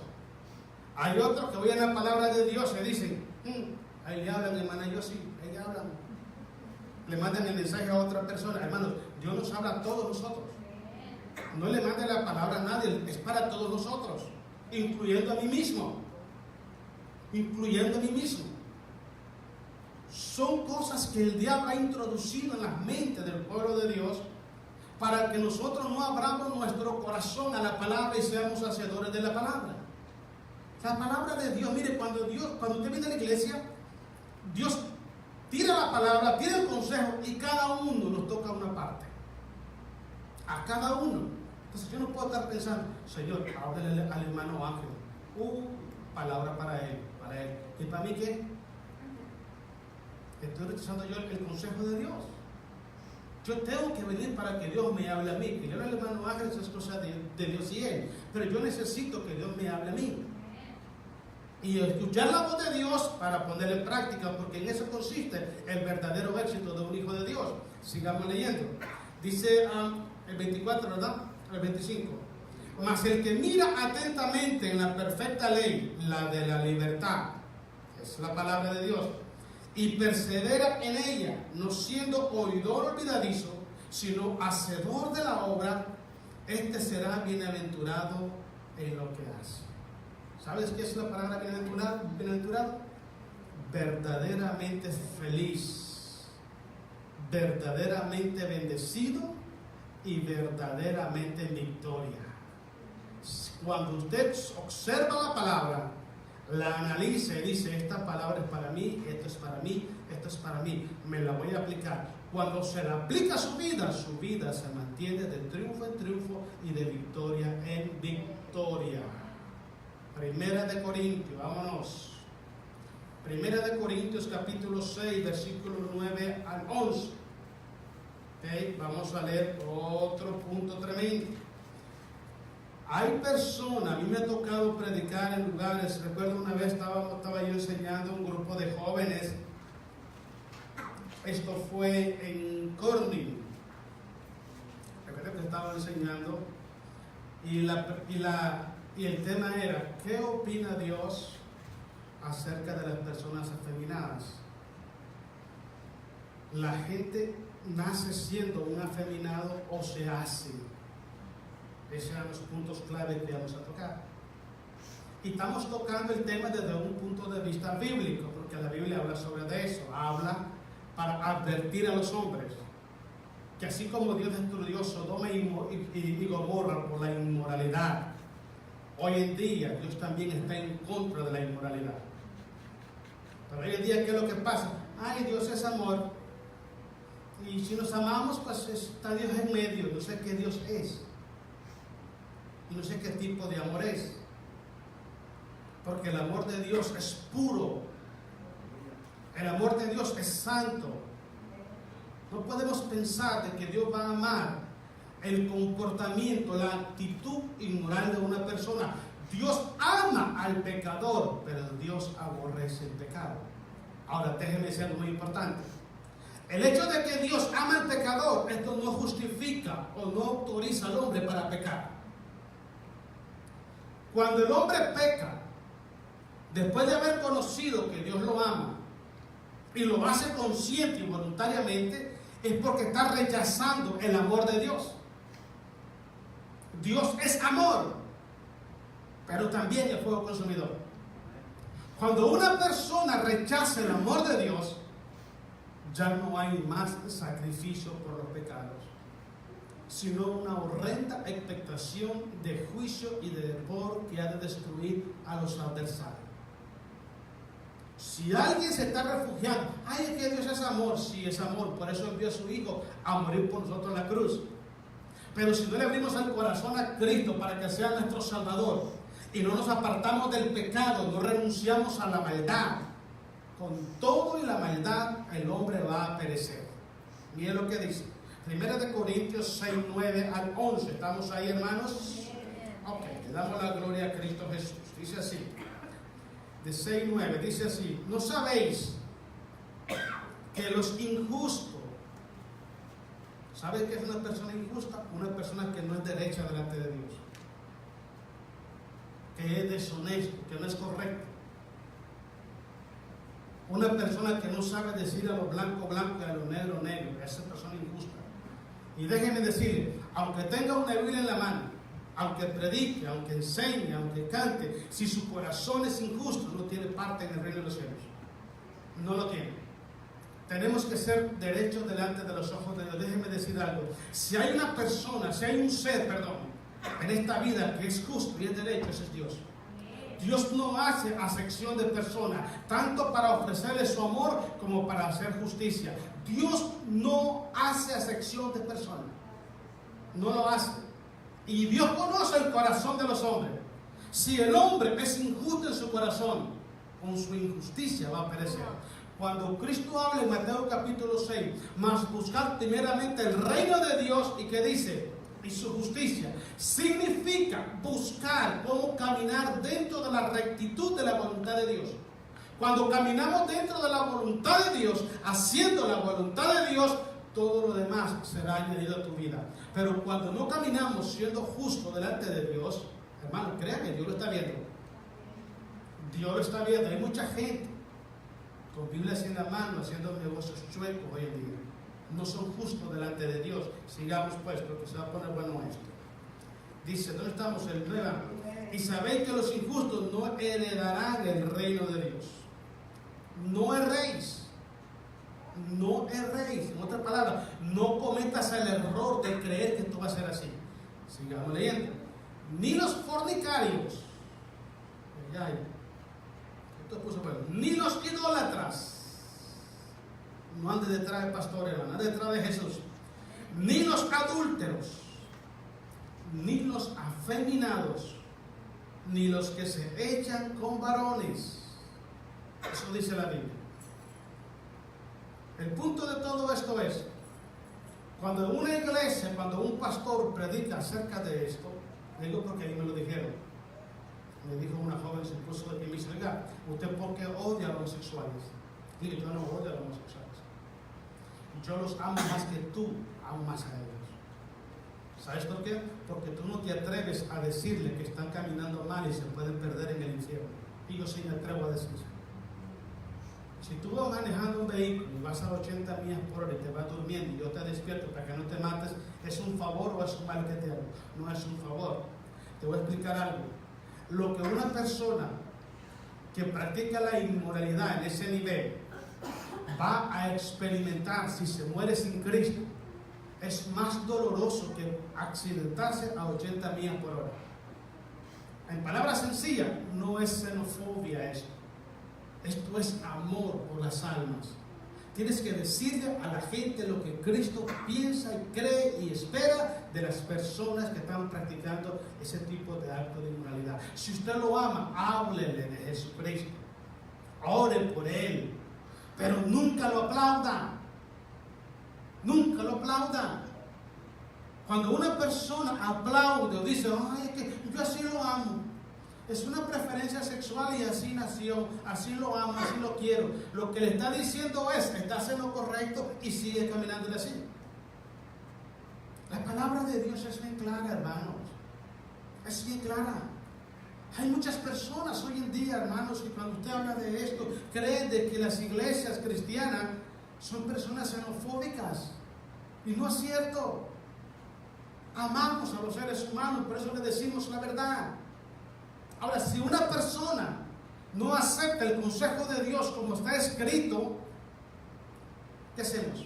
Hay otros que oyen la palabra de Dios y dicen, ahí le hablan, hermana, yo sí, ahí hablan. Le mandan el mensaje a otra persona. Hermanos, Dios nos habla a todos nosotros. No le mande la palabra a nadie, es para todos nosotros, incluyendo a mí mismo. Incluyendo a mí mismo. Son cosas que el diablo ha introducido en las mentes del pueblo de Dios para que nosotros no abramos nuestro corazón a la palabra y seamos hacedores de la palabra. La palabra de Dios, mire, cuando usted viene a la iglesia, Dios tira la palabra, tira el consejo y cada uno nos toca una parte. A cada uno. Entonces yo no puedo estar pensando, Señor, háblale al hermano Ángel. Palabra para él. ¿Y para mí qué? Estoy rechazando yo el consejo de Dios. Yo tengo que venir para que Dios me hable a mí. Que yo al hermano Ángel, eso es cosa de Dios y él. Pero yo necesito que Dios me hable a mí. Y escuchar la voz de Dios para ponerla en práctica, porque en eso consiste el verdadero éxito de un hijo de Dios. Sigamos leyendo. Dice el 24, ¿verdad? El 25. Mas el que mira atentamente en la perfecta ley, la de la libertad, es la palabra de Dios, y persevera en ella, no siendo oidor olvidadizo, sino hacedor de la obra, este será bienaventurado en lo que hace. ¿Sabes qué es la palabra bienaventurado? Verdaderamente feliz, verdaderamente bendecido y verdaderamente en victoria. Cuando usted observa la palabra, la analiza y dice, esta palabra es para mí, esto es para mí, esto es para mí, me la voy a aplicar. Cuando se la aplica a su vida se mantiene de triunfo en triunfo y de victoria en victoria. Primera de Corintios, vámonos. Primera de Corintios capítulo 6, versículos 9 al 11. Okay, vamos a leer otro punto tremendo. Hay personas, a mí me ha tocado predicar en lugares. Recuerdo una vez estaba yo enseñando a un grupo de jóvenes. Esto fue en Corning. Recuerdo que estaba enseñando y el tema era, ¿qué opina Dios acerca de las personas afeminadas? La gente nace siendo un afeminado o se hace. Esos eran los puntos clave que vamos a tocar. Y estamos tocando el tema desde un punto de vista bíblico, porque la Biblia habla sobre eso, habla para advertir a los hombres que así como Dios destruyó Sodoma y Gomorra por la inmoralidad, hoy en día Dios también está en contra de la inmoralidad. Pero hoy en día, ¿qué es lo que pasa? Ay, Dios es amor. Y si nos amamos, pues está Dios en medio. No sé qué Dios es. Y no sé qué tipo de amor es. Porque el amor de Dios es puro. El amor de Dios es santo. No podemos pensar de que Dios va a amar el comportamiento, la actitud inmoral de una persona. Dios ama al pecador, pero Dios aborrece el pecado. Ahora, déjenme decir algo muy importante. El hecho de que Dios ama al pecador, esto no justifica o no autoriza al hombre para pecar. Cuando el hombre peca, después de haber conocido que Dios lo ama, y lo hace consciente y voluntariamente, es porque está rechazando el amor de Dios. Dios es amor, pero también es fuego consumidor. Cuando una persona rechaza el amor de Dios, ya no hay más sacrificio por los pecados, sino una horrenda expectación de juicio y de devor que ha de destruir a los adversarios. Si alguien se está refugiando, ay, es que Dios es amor, sí es amor, por eso envió a su Hijo a morir por nosotros en la cruz. Pero si no le abrimos el corazón a Cristo para que sea nuestro Salvador, y no nos apartamos del pecado, no renunciamos a la maldad, con todo y la maldad el hombre va a perecer. Miren lo que dice, 1 Corintios 6, 9 al 11, ¿estamos ahí, hermanos? Ok, le damos la gloria a Cristo Jesús. Dice así, de 6, 9, dice así, ¿no sabéis que los injustos, ¿sabes qué es una persona injusta? Una persona que no es derecha delante de Dios, que es deshonesto, que no es correcto, una persona que no sabe decir a lo blanco blanco y a lo negro negro, esa persona injusta. Y déjenme decirle, aunque tenga una Biblia en la mano, aunque predique, aunque enseñe, aunque cante, si su corazón es injusto, no tiene parte en el reino de los cielos. No lo tiene. Tenemos que ser derechos delante de los ojos de Dios. Déjenme decir algo. Si hay una persona, si hay un ser, en esta vida que es justo y es derecho, ese es Dios. Dios no hace acepción de personas, tanto para ofrecerle su amor como para hacer justicia. Dios no hace acepción de personas. No lo hace. Y Dios conoce el corazón de los hombres. Si el hombre es injusto en su corazón, con su injusticia va a perecer. Cuando Cristo habla en Mateo capítulo 6, mas buscar primeramente el reino de Dios, y que dice, y su justicia, significa buscar cómo caminar dentro de la rectitud de la voluntad de Dios. Cuando caminamos dentro de la voluntad de Dios, haciendo la voluntad de Dios, todo lo demás será añadido a tu vida. Pero cuando no caminamos siendo justos delante de Dios, hermano, créanme, Dios lo está viendo. Dios lo está viendo. Hay mucha gente con Biblias en la mano haciendo negocios chuecos hoy en día. No son justos delante de Dios. Sigamos pues, porque se va a poner bueno esto. Dice, ¿dónde estamos? El 9. Y sabéis que los injustos no heredarán el reino de Dios. No erréis. No erréis. En otras palabras, no cometas el error de creer que esto va a ser así. Sigamos leyendo. Ni los fornicarios. Esto puso bueno. Ni los idólatras. No ande detrás del pastor, hermano, ande detrás de Jesús. Ni los adúlteros, ni los afeminados, ni los que se echan con varones. Eso dice la Biblia. El punto de todo esto es, cuando una iglesia, cuando un pastor predica acerca de esto, digo porque ahí me lo dijeron. Me dijo una joven, se puso de pie y me dice, oiga, ¿usted por qué odia a los homosexuales? Digo, yo no odio a los homosexuales. Yo los amo más que tú amas más a ellos. ¿Sabes por qué? Porque tú no te atreves a decirle que están caminando mal y se pueden perder en el infierno. Y yo sí me atrevo a decir. Si tú vas manejando un vehículo y vas a 80 millas por hora y te vas durmiendo y yo te despierto para que no te mates, ¿es un favor o es un mal que te hago? No es un favor. Te voy a explicar algo. lo que una persona que practica la inmoralidad en ese nivel va a experimentar si se muere sin Cristo es más doloroso que accidentarse a 80 millas por hora. En palabras sencillas, no es xenofobia esto. Esto es amor por las almas. Tienes que decirle a la gente lo que Cristo piensa y cree y espera de las personas que están practicando ese tipo de acto de inmoralidad. Si usted lo ama, háblele de Jesucristo. Ore por Él. Pero nunca lo aplaudan. Nunca lo aplaudan. Cuando una persona aplaude o dice, ay, es que yo así lo amo. Es una preferencia sexual y así nació, así lo amo, así lo quiero. Lo que le está diciendo es, estás en lo correcto y sigue caminando así. La palabra de Dios es bien clara, hermanos. Es bien clara. Hay muchas personas hoy en día, hermanos, que cuando usted habla de esto, creen de que las iglesias cristianas son personas xenofóbicas. Y no es cierto. Amamos a los seres humanos, por eso le decimos la verdad. Ahora, si una persona no acepta el consejo de Dios como está escrito, ¿qué hacemos?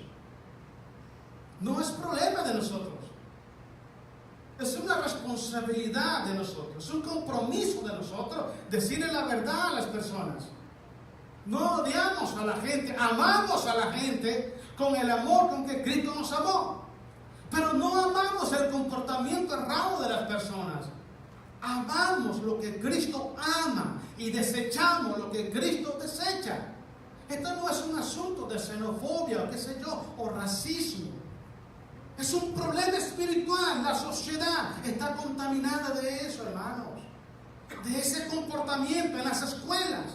No es problema de nosotros. Es una responsabilidad de nosotros, es un compromiso de nosotros decirle la verdad a las personas. No odiamos a la gente, amamos a la gente con el amor con que Cristo nos amó. Pero no amamos el comportamiento errado de las personas. Amamos lo que Cristo ama y desechamos lo que Cristo desecha. Esto no es un asunto de xenofobia o qué sé yo, o racismo. Es un problema espiritual. La sociedad está contaminada de eso, hermanos. De ese comportamiento en las escuelas.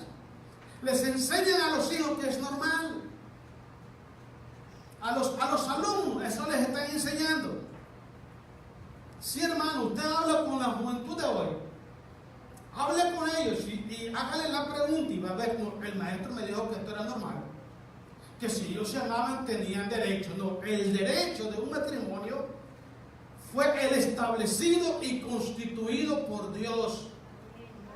Les enseñan a los hijos que es normal. A los alumnos, eso les están enseñando. Sí, hermano, usted habla con la juventud de hoy. Hable con ellos y hágale la pregunta y va a ver, el maestro me dijo que esto era normal. Que si ellos se amaban tenían derecho. No, el derecho de un matrimonio fue el establecido y constituido por Dios.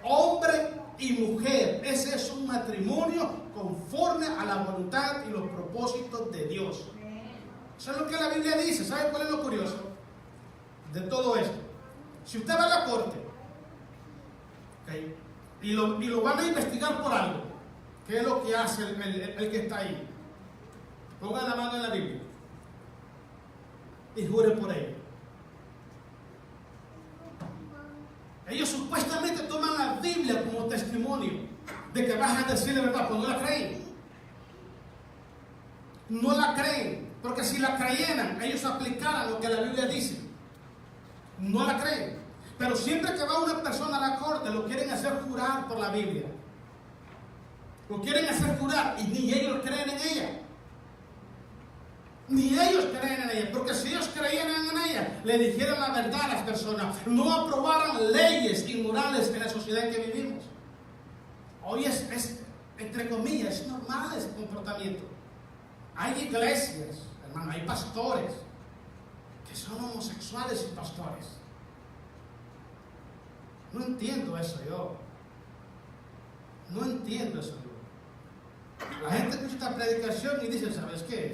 Hombre y mujer. Ese es un matrimonio conforme a la voluntad y los propósitos de Dios. Eso es lo que la Biblia dice. ¿Sabe cuál es lo curioso de todo esto? Si usted va a la corte, ¿okay? y lo van a investigar por algo, ¿qué es lo que hace el que está ahí? Ponga la mano en la Biblia y jure por ello. Ellos supuestamente toman la Biblia como testimonio de que vas a decir la verdad, pues no la creen. No la creen, porque si la creyeran, ellos aplicaran lo que la Biblia dice. No la creen. Pero siempre que va una persona a la corte, lo quieren hacer jurar por la Biblia. Lo quieren hacer jurar y ni ellos creen en ella. Ni ellos creen en ella, porque si ellos creyeran en ella, le dijeran la verdad a las personas, no aprobaran leyes inmorales en la sociedad en que vivimos. Hoy es entre comillas, es normal ese comportamiento. Hay iglesias, hermano, hay pastores que son homosexuales y pastores. No entiendo eso yo. No entiendo eso yo. La gente escucha esta predicación y dice, ¿sabes qué?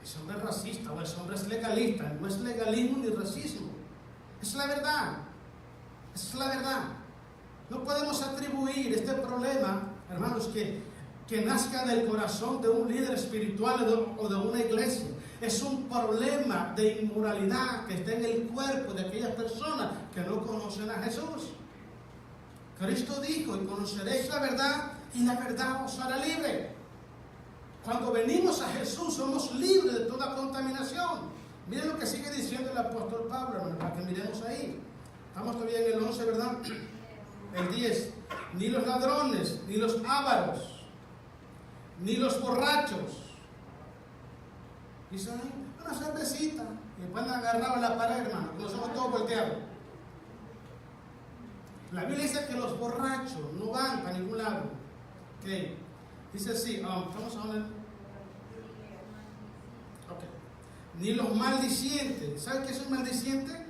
Ese hombre es racista o ese hombre es legalista. No es legalismo ni racismo. Es la verdad. Es la verdad. No podemos atribuir este problema, hermanos, que nazca del corazón de un líder espiritual o de una iglesia. Es un problema de inmoralidad que está en el cuerpo de aquellas personas que no conocen a Jesús. Cristo dijo, y conoceréis la verdad, y la verdad os hará libre. Cuando venimos a Jesús somos libres de toda contaminación. Miren lo que sigue diciendo el apóstol Pablo, hermano, para que miremos ahí. Estamos todavía en el 11, ¿verdad? El 10. Ni los ladrones, ni los ávaros, ni los borrachos. Dicen, una cervecita. Y después me agarraban la pared, hermano, que los ojos todos volteados. La Biblia dice que los borrachos no van para ningún lado. ¿Okay? Dice así, vamos a ver. Okay. Ni los maldicientes. ¿Saben qué es un maldiciente?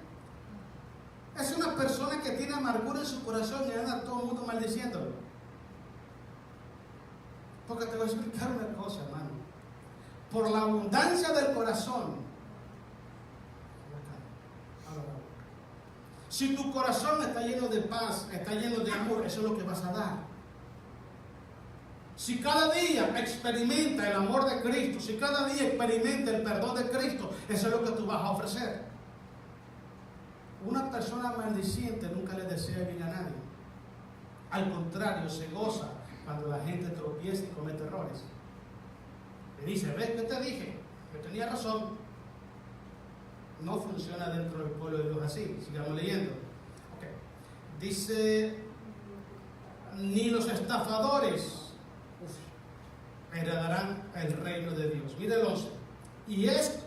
Es una persona que tiene amargura en su corazón y anda todo el mundo maldiciéndolo. Porque te voy a explicar una cosa, hermano. Por la abundancia del corazón. Si tu corazón está lleno de paz, está lleno de amor, eso es lo que vas a dar. Si cada día experimenta el amor de Cristo, si cada día experimenta el perdón de Cristo, eso es lo que tú vas a ofrecer. Una persona maldiciente nunca le desea bien a nadie. Al contrario, se goza cuando la gente tropieza y comete errores. Le dice, ¿ves qué te dije? Yo tenía razón. No funciona dentro del pueblo de Dios así. Sigamos leyendo. Okay. Dice, ni los estafadores heredarán el reino de Dios. Mire el 11. Y esto,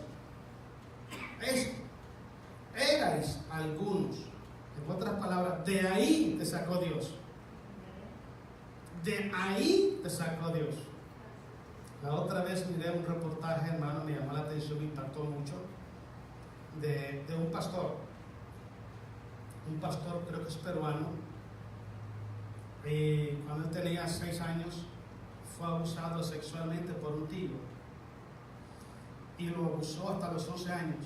erais algunos. En otras palabras, de ahí te sacó Dios. De ahí te sacó Dios. La otra vez miré un reportaje, hermano, me llamó la atención, me impactó mucho, de un pastor. Un pastor, creo que es peruano. Y cuando él tenía 6 años, fue abusado sexualmente por un tío. Y lo abusó hasta los 11 años.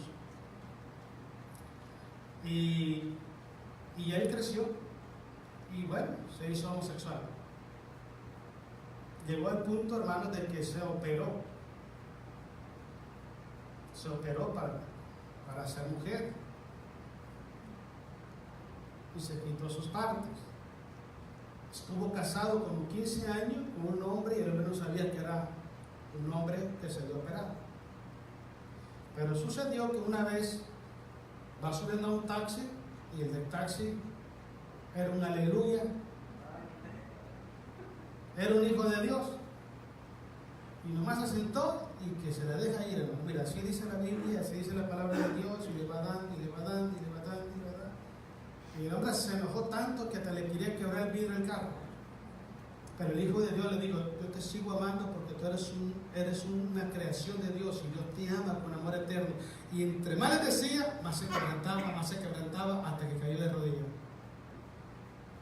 Y él creció. Y bueno, se hizo homosexual. Llegó al punto, hermano, de que se operó. Se operó para ser mujer. Y se quitó sus partes. Estuvo casado como 15 años con un hombre y él no sabía que era un hombre que se había operado. Pero sucedió que una vez va subiendo a un taxi y el del taxi era una aleluya. Era un hijo de Dios. Y nomás se sentó y que se la deja ir, hermano. Mira, así dice la Biblia, así dice la palabra de Dios, y le va dando, y le va dando, y le va dando, y le va dando. Y el hombre se enojó tanto que hasta le quería quebrar el vidrio del carro. Pero el Hijo de Dios le dijo, yo te sigo amando porque tú eres una creación de Dios y Dios te ama con amor eterno. Y entre más le decía, más se quebrantaba hasta que cayó de rodillas.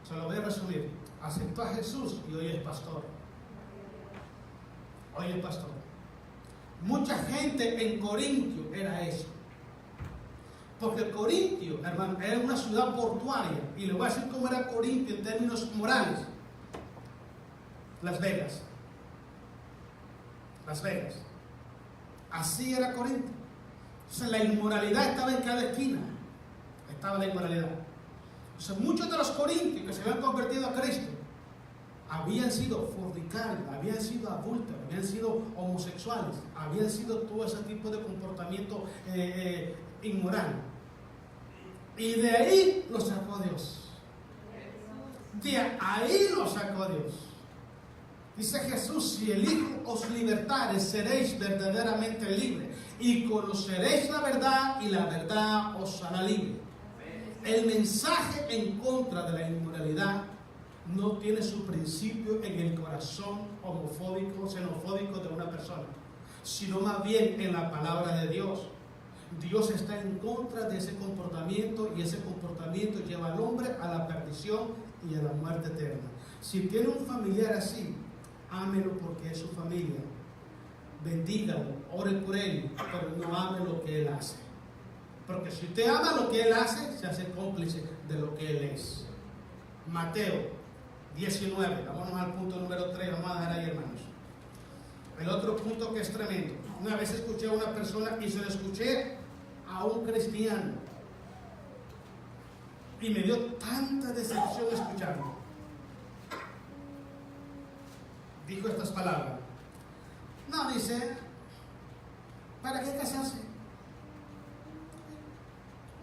Se lo voy a resumir. Aceptó a Jesús y hoy es pastor. Hoy es pastor. Mucha gente en Corintio era eso. Porque Corintio, hermano, era una ciudad portuaria. Y le voy a decir cómo era Corintio en términos morales. Las Vegas. Las Vegas. Así era Corintio. Entonces la inmoralidad estaba en cada esquina. Estaba la inmoralidad. Entonces muchos de los corintios que se habían convertido a Cristo habían sido fornicarios, habían sido adúlteros, habían sido homosexuales, habían sido todo ese tipo de comportamiento inmoral. Y de ahí lo sacó Dios. De ahí lo sacó Dios. Dice Jesús, si el Hijo os libertare, seréis verdaderamente libres y conoceréis la verdad y la verdad os hará libre. El mensaje en contra de la inmoralidad no tiene su principio en el corazón homofóbico, xenofóbico de una persona, sino más bien en la palabra de Dios. Dios está en contra de ese comportamiento y ese comportamiento lleva al hombre a la perdición y a la muerte eterna. Si tiene un familiar así, ámelo porque es su familia. Bendígalo, ore por él, pero no ame lo que él hace. Porque si usted ama lo que él hace, se hace cómplice de lo que él es. Mateo 19, vámonos al punto número 3, vamos a dejar ahí, hermanos. El otro punto que es tremendo. Una vez escuché a una persona y se lo escuché a un cristiano. Y me dio tanta decepción escucharlo. Dijo estas palabras. No, dice, ¿para qué casarse?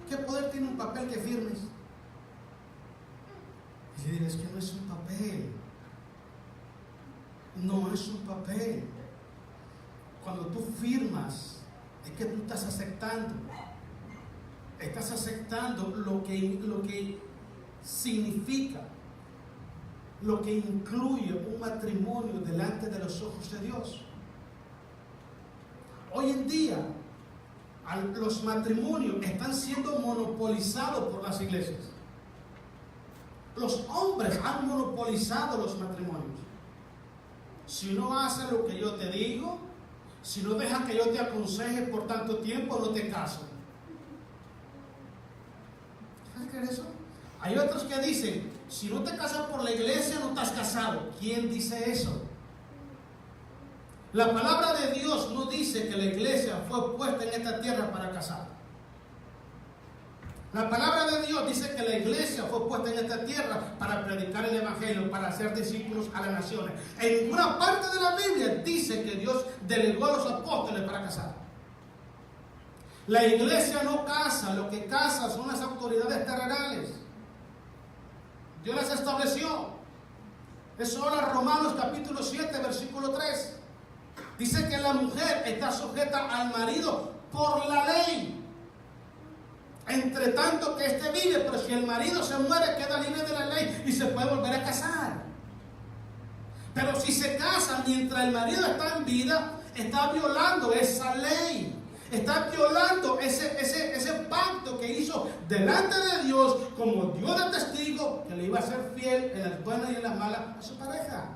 ¿Qué poder tiene un papel que firmes? Y le digo, es que no es un papel. No es un papel. Cuando tú firmas, es que tú estás aceptando. Estás aceptando lo que significa, lo que incluye un matrimonio delante de los ojos de Dios. Hoy en día, Los matrimonios están siendo monopolizados por las iglesias. Los hombres han monopolizado los matrimonios. Si no haces lo que yo te digo, si no dejas que yo te aconseje por tanto tiempo, no te caso. ¿Sabes qué es eso? Hay otros que dicen, si no te casas por la iglesia, no estás casado. ¿Quién dice eso? La palabra de Dios no dice que la iglesia fue puesta en esta tierra para casar. La palabra de Dios dice que la iglesia fue puesta en esta tierra para predicar el evangelio, para hacer discípulos a las naciones. En ninguna parte de la Biblia dice que Dios delegó a los apóstoles para casar. La iglesia no casa, lo que casa son las autoridades terrenales. Dios las estableció. Eso habla Romanos capítulo 7, versículo 3. Dice que la mujer está sujeta al marido por la ley. Entre tanto que éste vive, pero si el marido se muere, queda libre de la ley y se puede volver a casar. Pero si se casa mientras el marido está en vida, está violando esa ley. Está violando ese pacto que hizo delante de Dios, como Dios de testigo, que le iba a ser fiel en las buenas y en las malas a su pareja.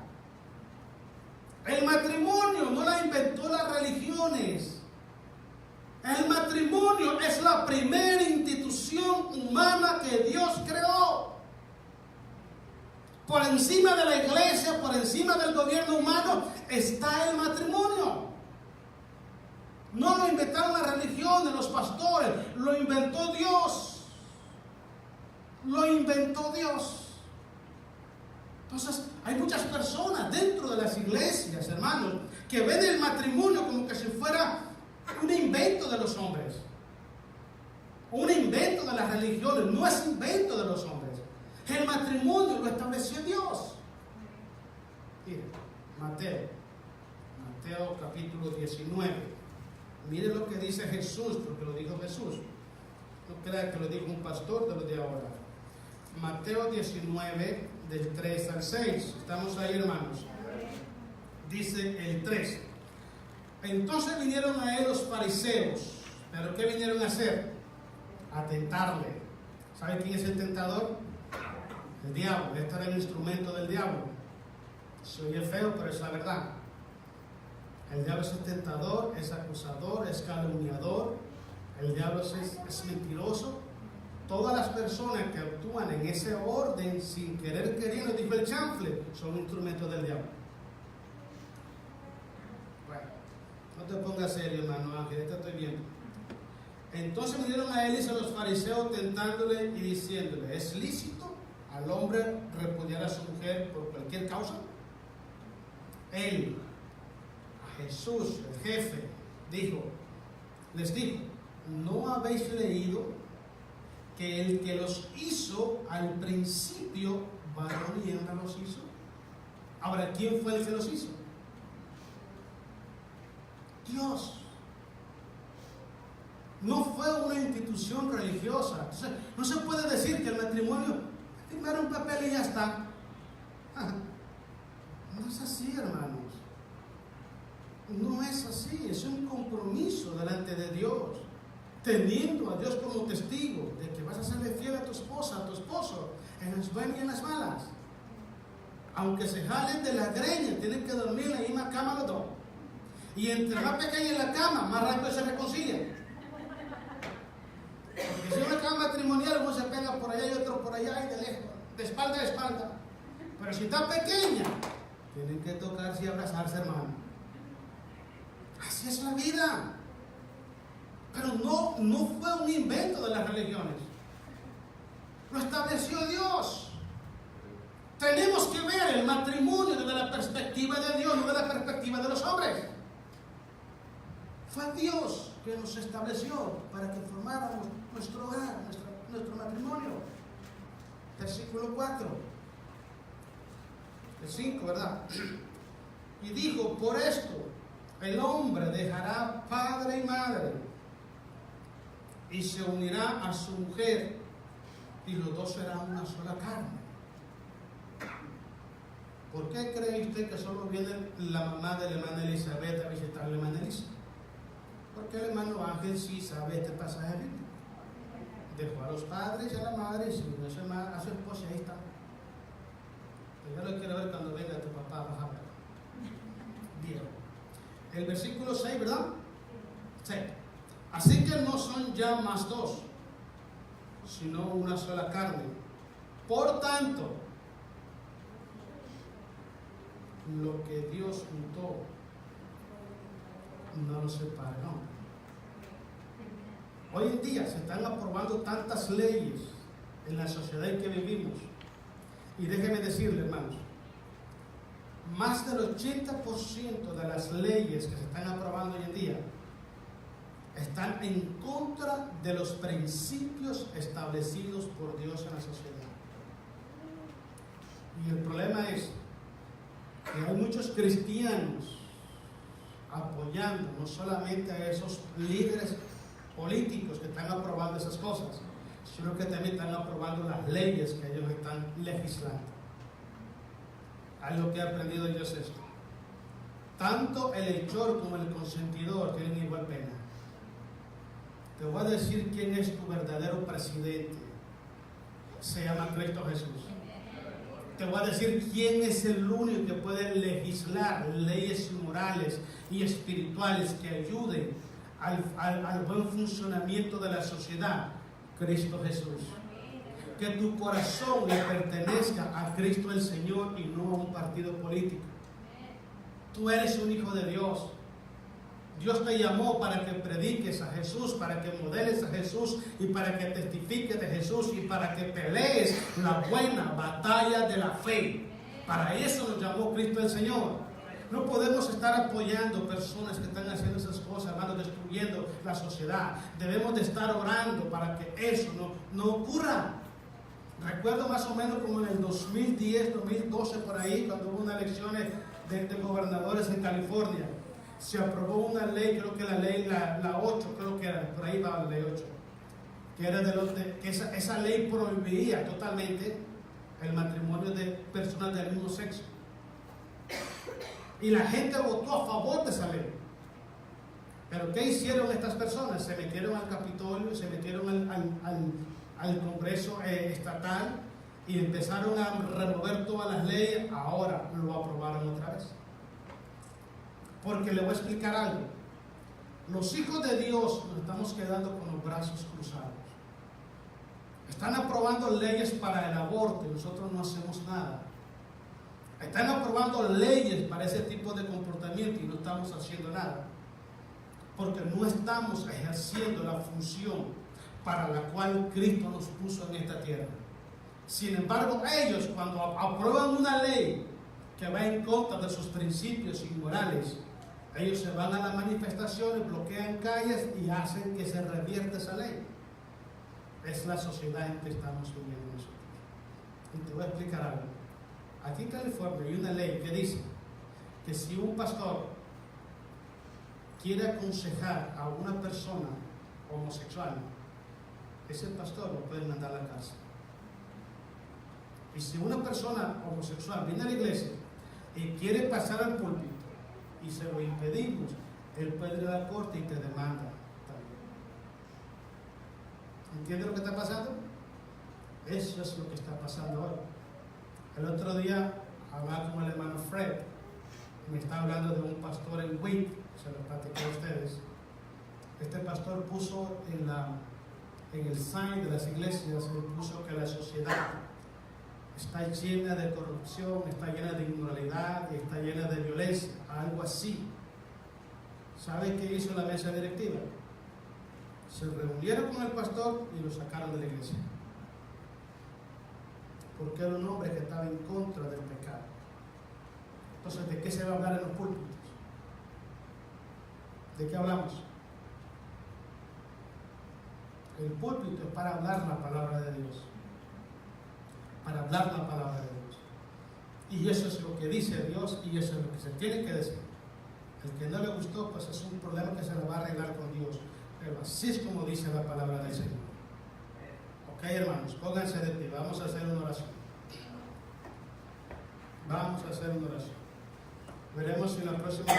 El matrimonio no la inventó las religiones. El matrimonio es la primera institución humana que Dios creó. Por encima de la iglesia, por encima del gobierno humano, está el matrimonio. No lo inventaron las religiones, los pastores, lo inventó Dios. Lo inventó Dios. Entonces, hay muchas personas dentro de las iglesias, hermanos, que ven el matrimonio como que si fuera un invento de los hombres. Un invento de las religiones. No es invento de los hombres. El matrimonio lo estableció Dios. Mire, Mateo capítulo 19. Mire lo que dice Jesús, porque lo dijo Jesús. No crea que lo dijo un pastor de los de ahora. Mateo 19, del 3 al 6. Estamos ahí, hermanos. Dice el 3. Entonces vinieron a él los fariseos. ¿Pero qué vinieron a hacer? A tentarle. ¿Sabe quién es el tentador? El diablo. Este era el instrumento del diablo. Se oye feo, pero es la verdad. El diablo es el tentador, es acusador, es calumniador. El diablo es mentiroso. Todas las personas que actúan en ese orden sin querer queriendo, dijo el chanfle, son instrumentos del diablo. Bueno, no te pongas serio, hermano Ángel, te estoy viendo. Entonces vinieron a él y a los fariseos tentándole y diciéndole, ¿es lícito al hombre repudiar a su mujer por cualquier causa? Él, a Jesús, el jefe, les dijo, ¿no habéis leído que el que los hizo al principio, varón y hembra los hizo? Ahora, ¿quién fue el que los hizo? Dios. No fue una institución religiosa. Entonces, no se puede decir que el matrimonio firmar un papel y ya está. No es así, hermanos. No es así. Es un compromiso delante de Dios, teniendo a Dios como testigo de que vas a serle fiel a tu esposa, a tu esposo, en las buenas y en las malas. Aunque se jalen de la greña, tienen que dormir en la misma cama los dos. Y entre más pequeña en la cama, más rápido se reconcilian. Porque si una cama matrimonial, uno se pega por allá y otro por allá y de lejos, de espalda a espalda. Pero si está pequeña, tienen que tocarse y abrazarse, hermano. Así es la vida. Pero no fue un invento de las religiones. Lo estableció Dios. Tenemos que ver el matrimonio desde la perspectiva de Dios, no desde la perspectiva de los hombres. Fue Dios que nos estableció para que formáramos nuestro hogar, nuestro matrimonio. Versículo 4. El 5, ¿verdad? Y dijo, por esto el hombre dejará padre y madre y se unirá a su mujer y los dos serán una sola carne. ¿Por qué cree usted que solo viene la mamá de la hermana Elizabeth a visitar a la hermana Elisa? Porque el hermano Ángel sí sabe este pasaje bíblico. Dejó a los padres y a la madre y se unió a su esposa y ahí está. Yo lo quiero ver cuando venga tu papá, vas a ver. Bien. El versículo 6, ¿verdad? 6. Así que no son ya más dos, sino una sola carne. Por tanto, lo que Dios juntó, no lo separe, no. Hoy en día se están aprobando tantas leyes en la sociedad en que vivimos. Y déjenme decirle, hermanos, más del 80% de las leyes que se están aprobando hoy en día están en contra de los principios establecidos por Dios en la sociedad. Y el problema es que hay muchos cristianos apoyando no solamente a esos líderes políticos que están aprobando esas cosas, sino que también están aprobando las leyes que ellos están legislando. Algo que he aprendido yo es esto: tanto el hechor como el consentidor tienen igual pena. Te voy a decir quién es tu verdadero presidente. Se llama Cristo Jesús. Te voy a decir quién es el único que puede legislar leyes morales y espirituales que ayuden al buen funcionamiento de la sociedad. Cristo Jesús. Que tu corazón le pertenezca a Cristo el Señor y no a un partido político. Tú eres un hijo de Dios. Dios te llamó para que prediques a Jesús, para que modeles a Jesús y para que testifiques de Jesús y para que pelees la buena batalla de la fe. Para eso nos llamó Cristo el Señor. No podemos estar apoyando personas que están haciendo esas cosas, hermanos, destruyendo la sociedad. Debemos de estar orando para que eso no ocurra. Recuerdo más o menos como en el 2010, 2012, por ahí, cuando hubo unas elecciones de gobernadores en California. Se aprobó una ley, creo que la 8, creo que era, por ahí va la ley 8, que era que esa ley prohibía totalmente el matrimonio de personas del mismo sexo. Y la gente votó a favor de esa ley. Pero ¿qué hicieron estas personas? Se metieron al Capitolio, se metieron al Congreso estatal y empezaron a remover todas las leyes. Ahora lo aprobaron otra vez. Porque le voy a explicar algo. Los hijos de Dios nos estamos quedando con los brazos cruzados. Están aprobando leyes para el aborto y nosotros no hacemos nada. Están aprobando leyes para ese tipo de comportamiento y no estamos haciendo nada. Porque no estamos ejerciendo la función para la cual Cristo nos puso en esta tierra. Sin embargo, ellos cuando aprueban una ley que va en contra de sus principios inmorales, ellos se van a las manifestaciones, bloquean calles y hacen que se revierta esa ley. Es la sociedad en que estamos viviendo nosotros. Y te voy a explicar algo. Aquí en California hay una ley que dice que si un pastor quiere aconsejar a una persona homosexual, ese pastor lo puede mandar a la cárcel. Y si una persona homosexual viene a la iglesia y quiere pasar al púlpito y se lo impedimos, él puede ir a la corte y te demanda también. ¿Entiendes lo que está pasando? Eso es lo que está pasando hoy. El otro día hablaba con el hermano Fred, me está hablando de un pastor en Wick, se lo platiqué a ustedes. Este pastor puso en el sign de las iglesias, puso que la sociedad está llena de corrupción, está llena de inmoralidad y está llena de violencia, algo así. ¿Sabe qué hizo la mesa directiva? Se reunieron con el pastor y lo sacaron de la iglesia. Porque era un hombre que estaba en contra del pecado. Entonces, ¿de qué se va a hablar en los púlpitos? ¿De qué hablamos? El púlpito es para hablar la palabra de Dios. Para hablar la palabra de Dios. Y eso es lo que dice Dios y eso es lo que se tiene que decir. El que no le gustó, pues es un problema que se le va a arreglar con Dios. Pero así es como dice la palabra del Señor. Ok, hermanos, pónganse de pie. Vamos a hacer una oración. Vamos a hacer una oración. Veremos si la próxima